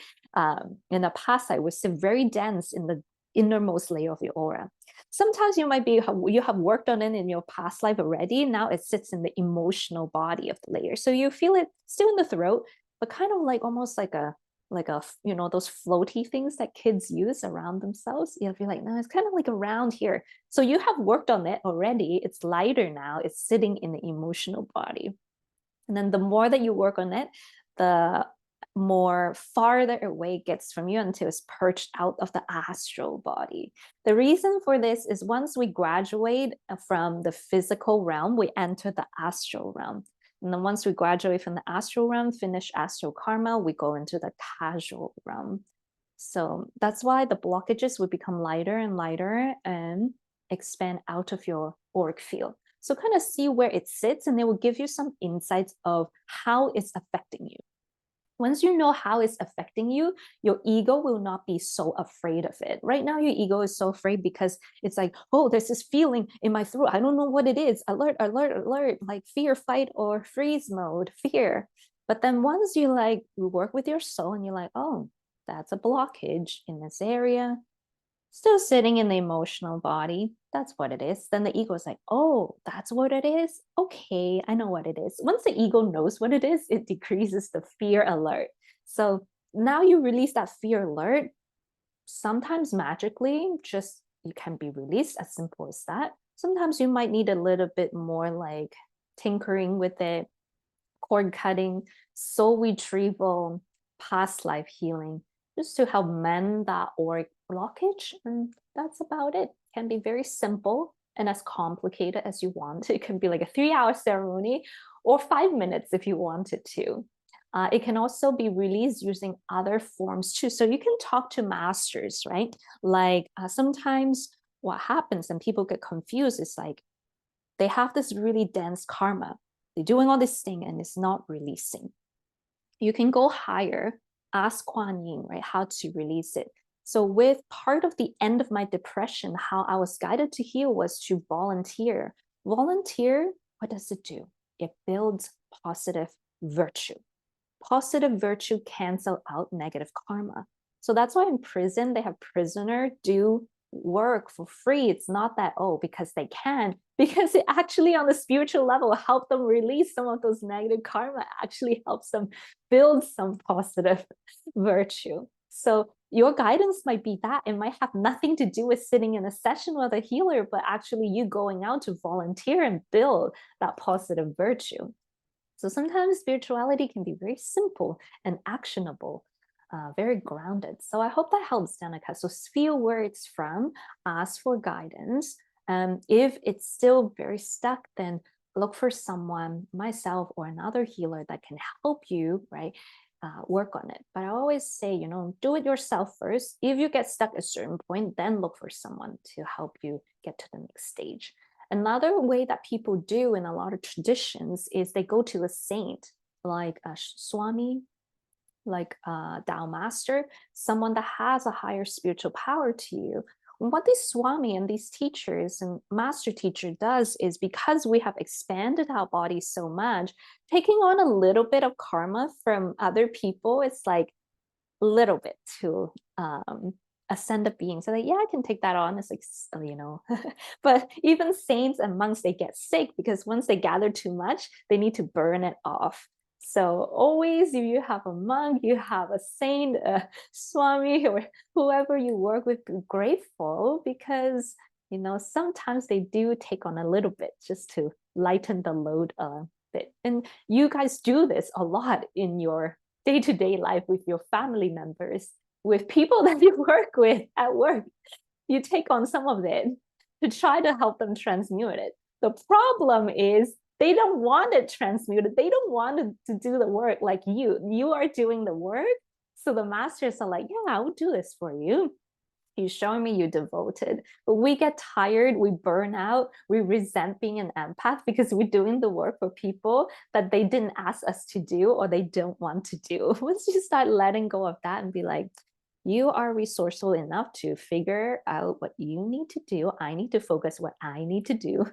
in the past, I would sit very dense in the innermost layer of your aura. Sometimes you might be, you have worked on it in your past life already. Now it sits in the emotional body of the layer. So you feel it still in the throat, but kind of like almost like a, you know, those floaty things that kids use around themselves. You'll be like, no, it's kind of like around here. So you have worked on it already. It's lighter now. It's sitting in the emotional body. And then the more that you work on it, the more farther away it gets from you until it's perched out of the astral body. The reason for this is once we graduate from the physical realm, we enter the astral realm. And then once we graduate from the astral realm, finish astral karma, we go into the causal realm. So that's why the blockages would become lighter and lighter and expand out of your auric field. So kind of see where it sits, and it will give you some insights of how it's affecting you. Once you know how it's affecting you, your ego will not be so afraid of it. Right now, your ego is so afraid because it's like, oh, there's this feeling in my throat. I don't know what it is. Alert, alert, alert, like fear, fight, or freeze mode, fear. But then once you work with your soul and you're like, oh, that's a blockage in this area, still sitting in the emotional body. That's what it is. Then the ego is like, oh, that's what it is. Okay, I know what it is. Once the ego knows what it is, it decreases the fear alert. So now you release that fear alert. Sometimes magically, just you can be released, as simple as that. Sometimes you might need a little bit more like tinkering with it, cord cutting, soul retrieval, past life healing, just to help mend that auric blockage. And that's about it. Can be very simple and as complicated as you want. It can be like a 3-hour ceremony or 5 minutes if you wanted to. It can also be released using other forms too. So you can talk to masters, right? Like sometimes what happens and people get confused is like they have this really dense karma. They're doing all this thing and it's not releasing. You can go higher, ask Kuan Yin, right, how to release it. So with part of the end of my depression, how I was guided to heal was to volunteer. Volunteer, what does it do? It builds positive virtue. Positive virtue cancel out negative karma. So that's why in prison, they have prisoner do work for free. It's not that, oh, because they can, because it actually on the spiritual level help them release some of those negative karma, actually helps them build some positive virtue. So your guidance might be that. It might have nothing to do with sitting in a session with a healer, but actually you going out to volunteer and build that positive virtue. So sometimes spirituality can be very simple and actionable, very grounded. So I hope that helps, Danica. So feel where it's from, ask for guidance. If it's still very stuck, then look for someone, myself or another healer that can help you, right? Work on it. But I always say, do it yourself first. If you get stuck at a certain point, then look for someone to help you get to the next stage. Another way that people do in a lot of traditions is they go to a saint, like a Swami, like a Tao master, someone that has a higher spiritual power to you. What these Swami and these teachers and master teacher does is, because we have expanded our body so much, taking on a little bit of karma from other people, it's like a little bit to ascended beings. So like, yeah, I can take that on. It's like, but even saints and monks, they get sick because once they gather too much, they need to burn it off. So always, if you have a monk, you have a saint, a Swami, or whoever you work with, be grateful, because sometimes they do take on a little bit just to lighten the load a bit. And you guys do this a lot in your day-to-day life with your family members, with people that you work with at work. You take on some of it to try to help them transmute it. The problem is they don't want it transmuted. They don't want to do the work like you. You are doing the work. So the masters are like, yeah, I will do this for you. You're showing me you're devoted. But we get tired, we burn out, we resent being an empath because we're doing the work for people that they didn't ask us to do or they don't want to do. Once you start letting go of that and be like, you are resourceful enough to figure out what you need to do. I need to focus what I need to do.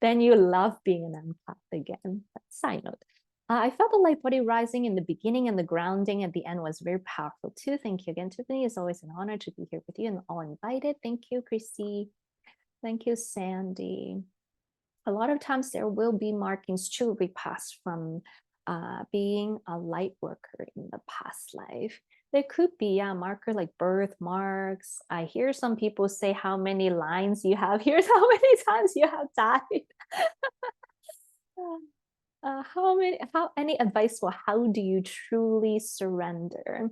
Then you love being an empath again. Side note. I felt the light body rising in the beginning, and the grounding at the end was very powerful too. Thank you again, Tiffany. It's always an honor to be here with you and all invited. Thank you, Chrissy. Thank you, Sandy. A lot of times there will be markings too we pass from being a light worker in the past life. There could be a marker like birthmarks. I hear some people say how many lines you have. Here's how many times you have died. Any advice for how do you truly surrender?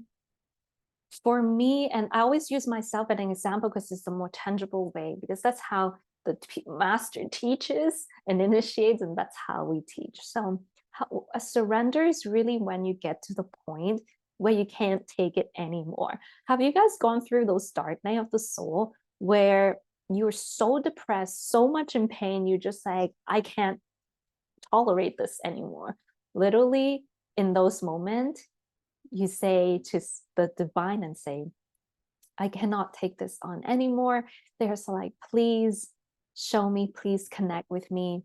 For me, and I always use myself as an example because it's the more tangible way, because that's how the master teaches and initiates, and that's how we teach. So a surrender is really when you get to the point where you can't take it anymore. Have you guys gone through those dark night of the soul where you're so depressed, so much in pain, you're just like, I can't tolerate this anymore? Literally in those moments, you say to the divine and say, I cannot take this on anymore. There's like, please show me, please connect with me.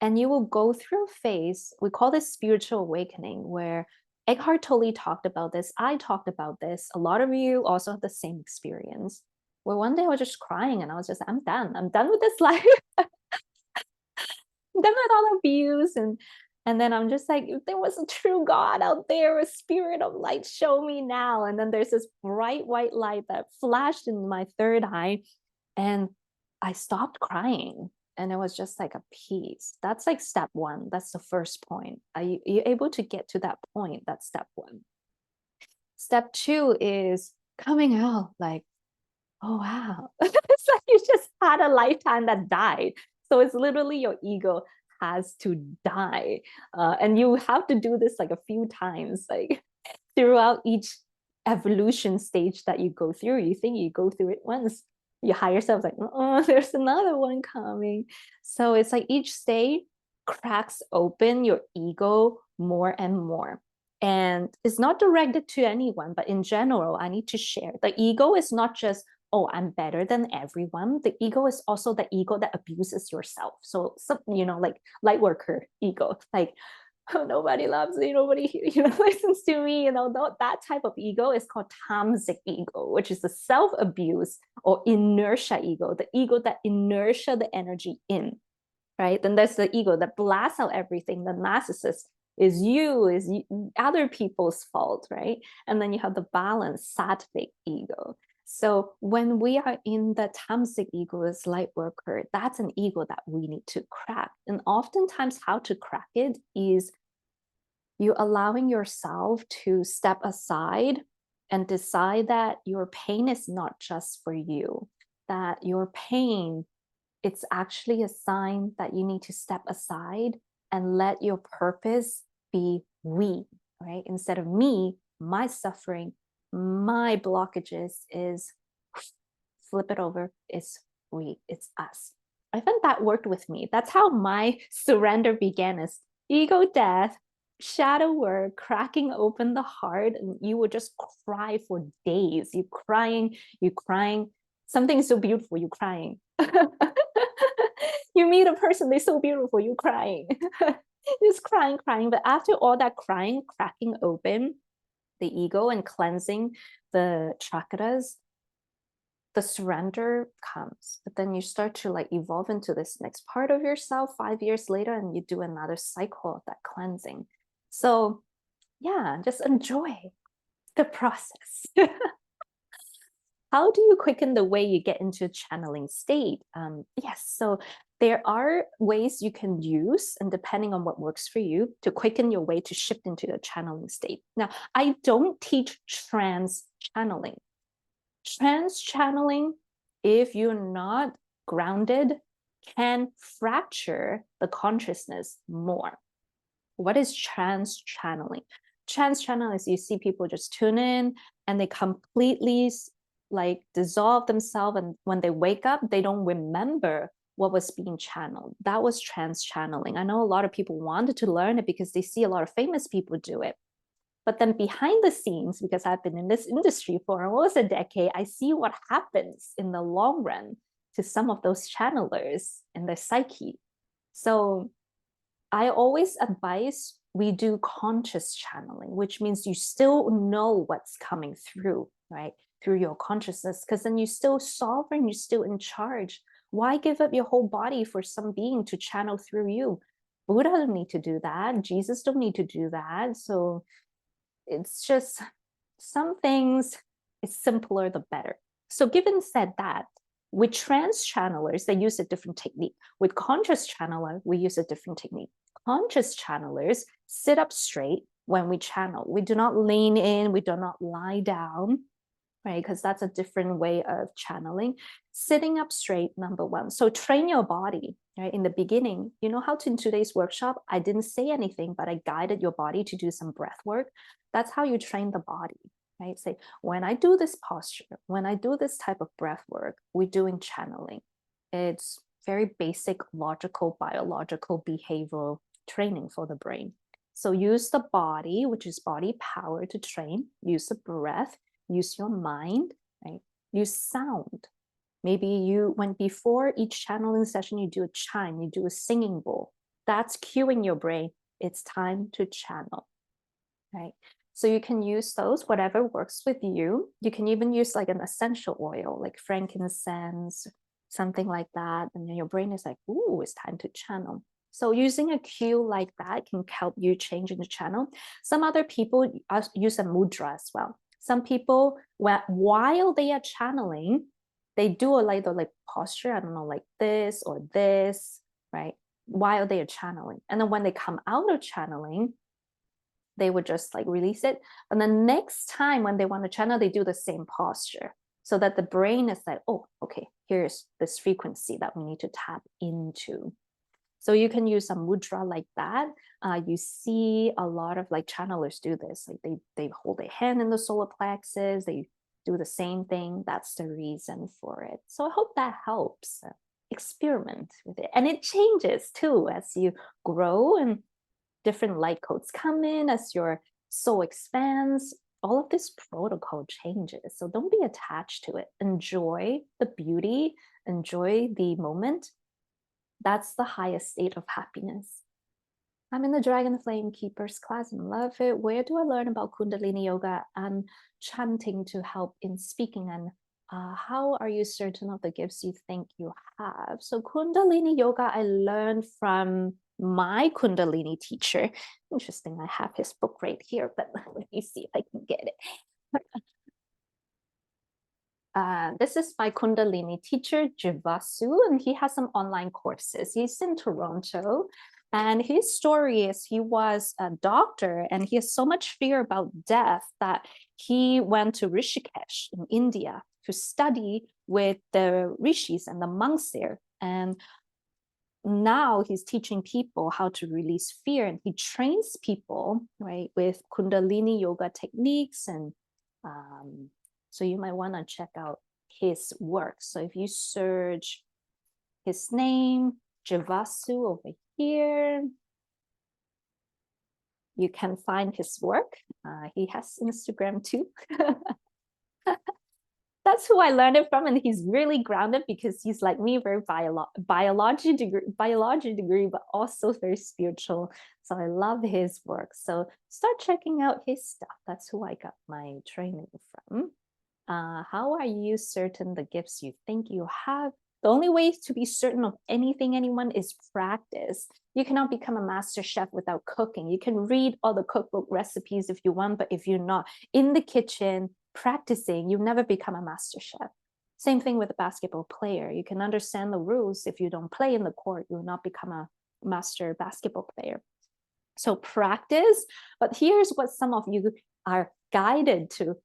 And you will go through a phase, we call this spiritual awakening, where Eckhart Tolle talked about this. I talked about this. A lot of you also have the same experience, where one day I was just crying and I was just, I'm done with this life. I'm done with all the abuse. And then I'm just like, if there was a true God out there, a spirit of light, show me now. And then there's this bright white light that flashed in my third eye, and I stopped crying. And it was just like a peace. That's like step one. That's the first point. Are you able to get to that point? That's step one. Step two is coming out like, oh, wow. It's like you just had a lifetime that died. So it's literally your ego has to die. And you have to do this like a few times, like throughout each evolution stage that you go through. You think you go through it once, you hire yourself like, oh, there's another one coming. So it's like each stage cracks open your ego more and more. And it's not directed to anyone, but in general, I need to share. The ego is not just, oh, I'm better than everyone. The ego is also the ego that abuses yourself. So, like light worker ego, like, oh, nobody loves me, nobody, listens to me. That type of ego is called tamasic ego, which is the self-abuse or inertia ego, the ego that inertia the energy in, right? Then there's the ego that blasts out everything, the narcissist is other people's fault, right? And then you have the balanced sattvic ego. So when we are in the tamasic ego as light worker, that's an ego that we need to crack. And oftentimes how to crack it is you allowing yourself to step aside and decide that your pain is not just for you, that your pain, it's actually a sign that you need to step aside and let your purpose be we, right? Instead of me, my suffering, my blockages is flip it over, it's we, it's us. I think that worked with me. That's how my surrender began, as ego death, shadow work, cracking open the heart, and you would just cry for days. You crying, something so beautiful, you crying. You meet a person, they're so beautiful, you crying. Just crying. But after all that crying, cracking open the ego and cleansing the chakras, the surrender comes. But then you start to like evolve into this next part of yourself 5 years later, and you do another cycle of that cleansing. So yeah, just enjoy the process. How do you quicken the way you get into a channeling state? Yes, so there are ways you can use, and depending on what works for you, to quicken your way to shift into a channeling state. Now, I don't teach trance channeling. Trance channeling, if you're not grounded, can fracture the consciousness more. What is trance channeling? Trance channeling is you see people just tune in and they completely like dissolve themselves, and when they wake up, they don't remember what was being channeled. That was trance channeling. I know a lot of people wanted to learn it because they see a lot of famous people do it. But then behind the scenes, because I've been in this industry for almost a decade, I see what happens in the long run to some of those channelers in their psyche. So I always advise we do conscious channeling, which means you still know what's coming through, right? Through your consciousness, because then you're still sovereign, you're still in charge. Why give up your whole body for some being to channel through you? Buddha don't need to do that. Jesus don't need to do that. So it's just some things, it's simpler the better. So given said that, with trance channelers, they use a different technique. With conscious channeler, we use a different technique. Conscious channelers sit up straight when we channel. We do not lean in, we do not lie down, right? Because that's a different way of channeling. Sitting up straight, number one. So train your body, right? In the beginning, you know how in today's workshop, I didn't say anything, but I guided your body to do some breath work. That's how you train the body, right? Say, when I do this posture, when I do this type of breath work, we're doing channeling. It's very basic, logical, biological, behavioral training for the brain. So use the body, which is body power, to train. Use the breath, use your mind, right? Use sound. Maybe you, when before each channeling session, you do a chime, you do a singing bowl. That's cueing your brain. It's time to channel, right? So you can use those, whatever works with you. You can even use like an essential oil, like frankincense, something like that. And then your brain is like, ooh, it's time to channel. So using a cue like that can help you change in the channel. Some other people use a mudra as well. Some people, while they are channeling, they do a like posture, I don't know, like this or this, right? While they are channeling. And then when they come out of channeling, they would just like release it. And the next time when they want to channel, they do the same posture so that the brain is like, oh, okay, here's this frequency that we need to tap into. So you can use a mudra like that. You see a lot of like channelers do this. Like they hold their hand in the solar plexus. They do the same thing. That's the reason for it. So I hope that helps. Experiment with it. And it changes too as you grow and different light codes come in, as your soul expands, all of this protocol changes. So don't be attached to it. Enjoy the beauty, enjoy the moment. That's the highest state of happiness. I'm in the Dragon Flame Keepers class and love it. Where do I learn about Kundalini Yoga and chanting to help in speaking? And how are you certain of the gifts you think you have? So Kundalini Yoga, I learned from my Kundalini teacher. Interesting, I have his book right here, but let me see if I can get it. This is my Kundalini teacher, Jivasu, and he has some online courses. He's in Toronto. And his story is he was a doctor and he has so much fear about death that he went to Rishikesh in India to study with the rishis and the monks there. And now he's teaching people how to release fear, and he trains people, right, with Kundalini yoga techniques. And so you might want to check out his work. So if you search his name, Jivasu, over here, you can find his work. He has Instagram too. That's who I learned it from, and he's really grounded because he's like me, very biology degree, but also very spiritual. So I love his work. So start checking out his stuff. That's who I got my training from. How are you certain the gifts you think you have? The only way to be certain of anything, anyone, is practice. You cannot become a master chef without cooking. You can read all the cookbook recipes if you want, but if you're not in the kitchen practicing, you never become a master chef. Same thing with a basketball player. You can understand the rules. If you don't play in the court, you will not become a master basketball player. So practice, but here's what some of you are guided to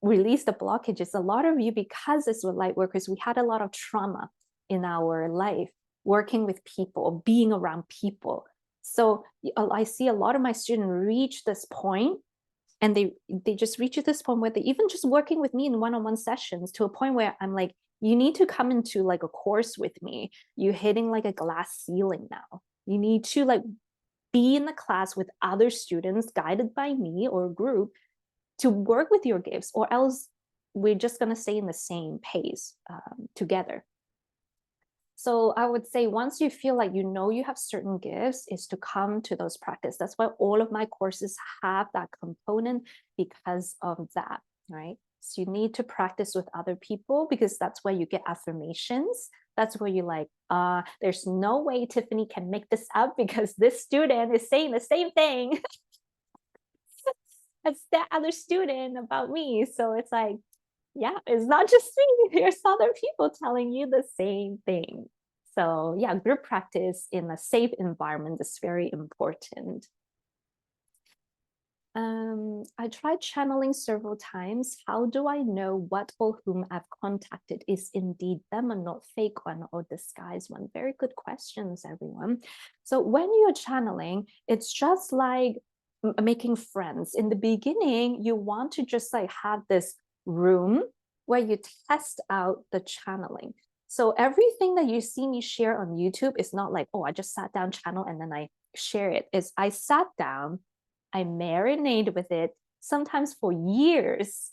release the blockages. A lot of you, because as with light workers, we had a lot of trauma in our life, working with people, being around people. So I see a lot of my students reach this point, and they just reach this point where they even just working with me in one-on-one sessions, to a point where I'm like, you need to come into like a course with me. You're hitting like a glass ceiling now. You need to like be in the class with other students guided by me or a group to work with your gifts, or else we're just going to stay in the same pace together. So I would say once you feel like you know you have certain gifts, is to come to those practice. That's why all of my courses have that component, because of that, right? So you need to practice with other people, because that's where you get affirmations. That's where you're like, there's no way Tiffany can make this up, because this student is saying the same thing as that other student about me. So it's like, yeah, it's not just me. There's other people telling you the same thing. So yeah, group practice in a safe environment is very important. I tried channeling several times. How do I know what or whom I've contacted is indeed them and not fake one or disguised one? Very good questions, everyone. So when you're channeling, it's just like making friends. In the beginning, you want to just like have this room where you test out the channeling. So everything that you see me share on YouTube is not like, oh, I just sat down, channel, and then I share it. It's I sat down, I marinate with it, sometimes for years.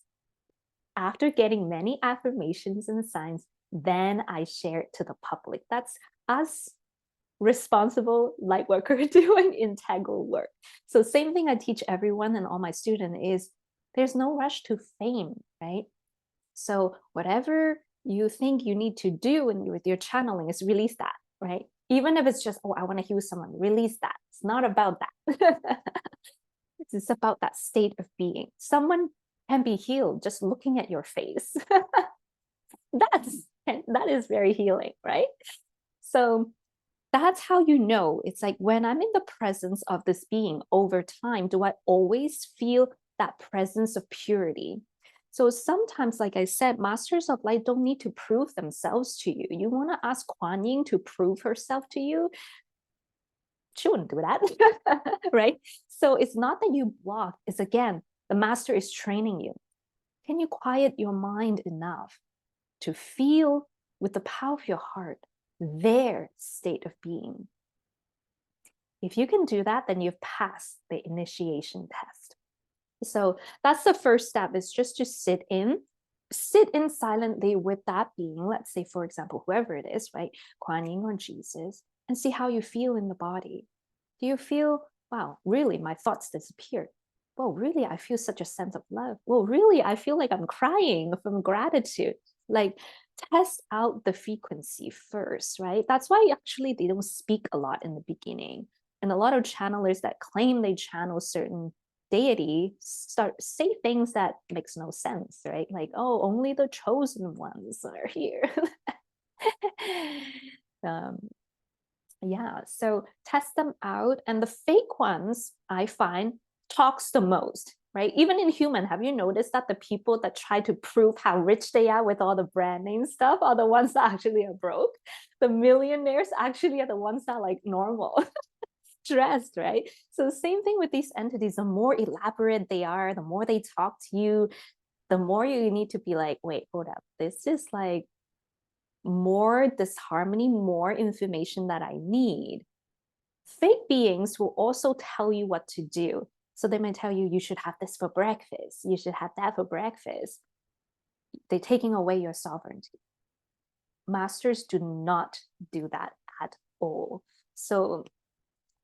After getting many affirmations and signs, then I share it to the public. That's us responsible light worker doing integral work. So same thing I teach everyone and all my students is there's no rush to fame, right? So whatever you think you need to do with your channeling is release that, right? Even if it's just, oh, I want to heal someone, release that. It's not about that. It's about that state of being. Someone can be healed just looking at your face. That is very healing, right? So that's how you know. It's like when I'm in the presence of this being over time, do I always feel that presence of purity? So sometimes, like I said, masters of light don't need to prove themselves to you. You want to ask Kuan Yin to prove herself to you? She wouldn't do that, right? So it's not that you block. It's again, the master is training you. Can you quiet your mind enough to feel with the power of your heart their state of being? If you can do that, then you've passed the initiation test. So that's the first step, is just to sit in silently with that being. Let's say, for example, whoever it is, right? Kuan Yin or Jesus, and see how you feel in the body. Do you feel, wow, really, my thoughts disappeared? Well, really, I feel such a sense of love. Well, really, I feel like I'm crying from gratitude. Like, test out the frequency first, right? That's why actually they don't speak a lot in the beginning. And a lot of channelers that claim they channel certain deity say things that makes no sense, right? Like, oh, only the chosen ones are here. um, yeah, so test them out. And the fake ones, I find, talks the most, right? Even in human, have you noticed that the people that try to prove how rich they are with all the brand name stuff are the ones that actually are broke? The millionaires actually are the ones that are like normal, stressed, right? So same thing with these entities. The more elaborate they are, the more they talk to you, the more you need to be like, wait, hold up. This is like more disharmony, more information that I need. Fake beings will also tell you what to do. So they may tell you, you should have this for breakfast. You should have that for breakfast. They're taking away your sovereignty. Masters do not do that at all. So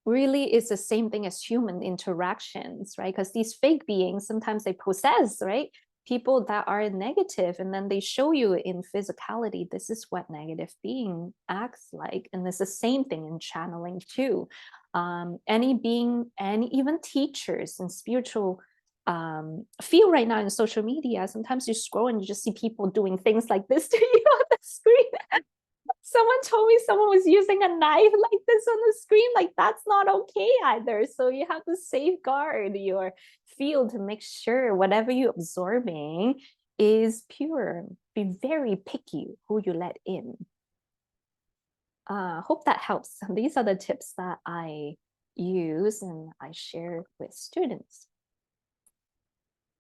really it's the same thing as human interactions, right? Because these fake beings, sometimes they possess, right? People that are negative, and then they show you in physicality, this is what negative being acts like. And it's the same thing in channeling too. Any being, and even teachers and spiritual feel right now in social media, sometimes you scroll and you just see people doing things like this to you on the screen. Someone told me someone was using a knife like this on the screen. Like, that's not okay either. So you have to safeguard your field to make sure whatever you're absorbing is pure. Be very picky who you let in. Hope that helps. These are the tips that I use and I share with students.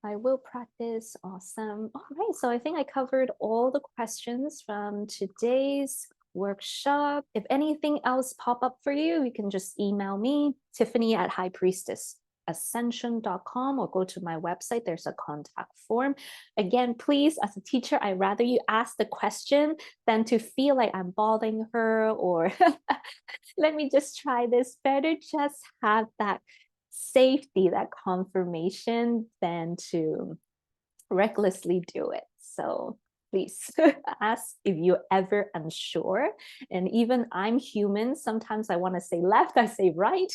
I will practice. Awesome. All right, so I think I covered all the questions from today's workshop. If anything else pop up for you, you can just email me, Tiffany at highpriestessascension.com, or go to my website. There's a contact form. Again, please, as a teacher, I'd rather you ask the question than to feel like I'm bothering her or let me just try this. Better just have that safety, that confirmation, than to recklessly do it. So please ask if you're ever unsure. And even I'm human. Sometimes I want to say left, I say right,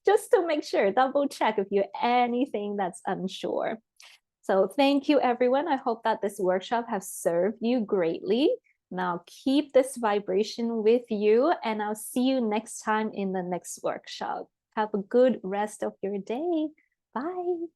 just to make sure, double check if you're anything that's unsure. So thank you, everyone. I hope that this workshop has served you greatly. Now keep this vibration with you, and I'll see you next time in the next workshop. Have a good rest of your day. Bye.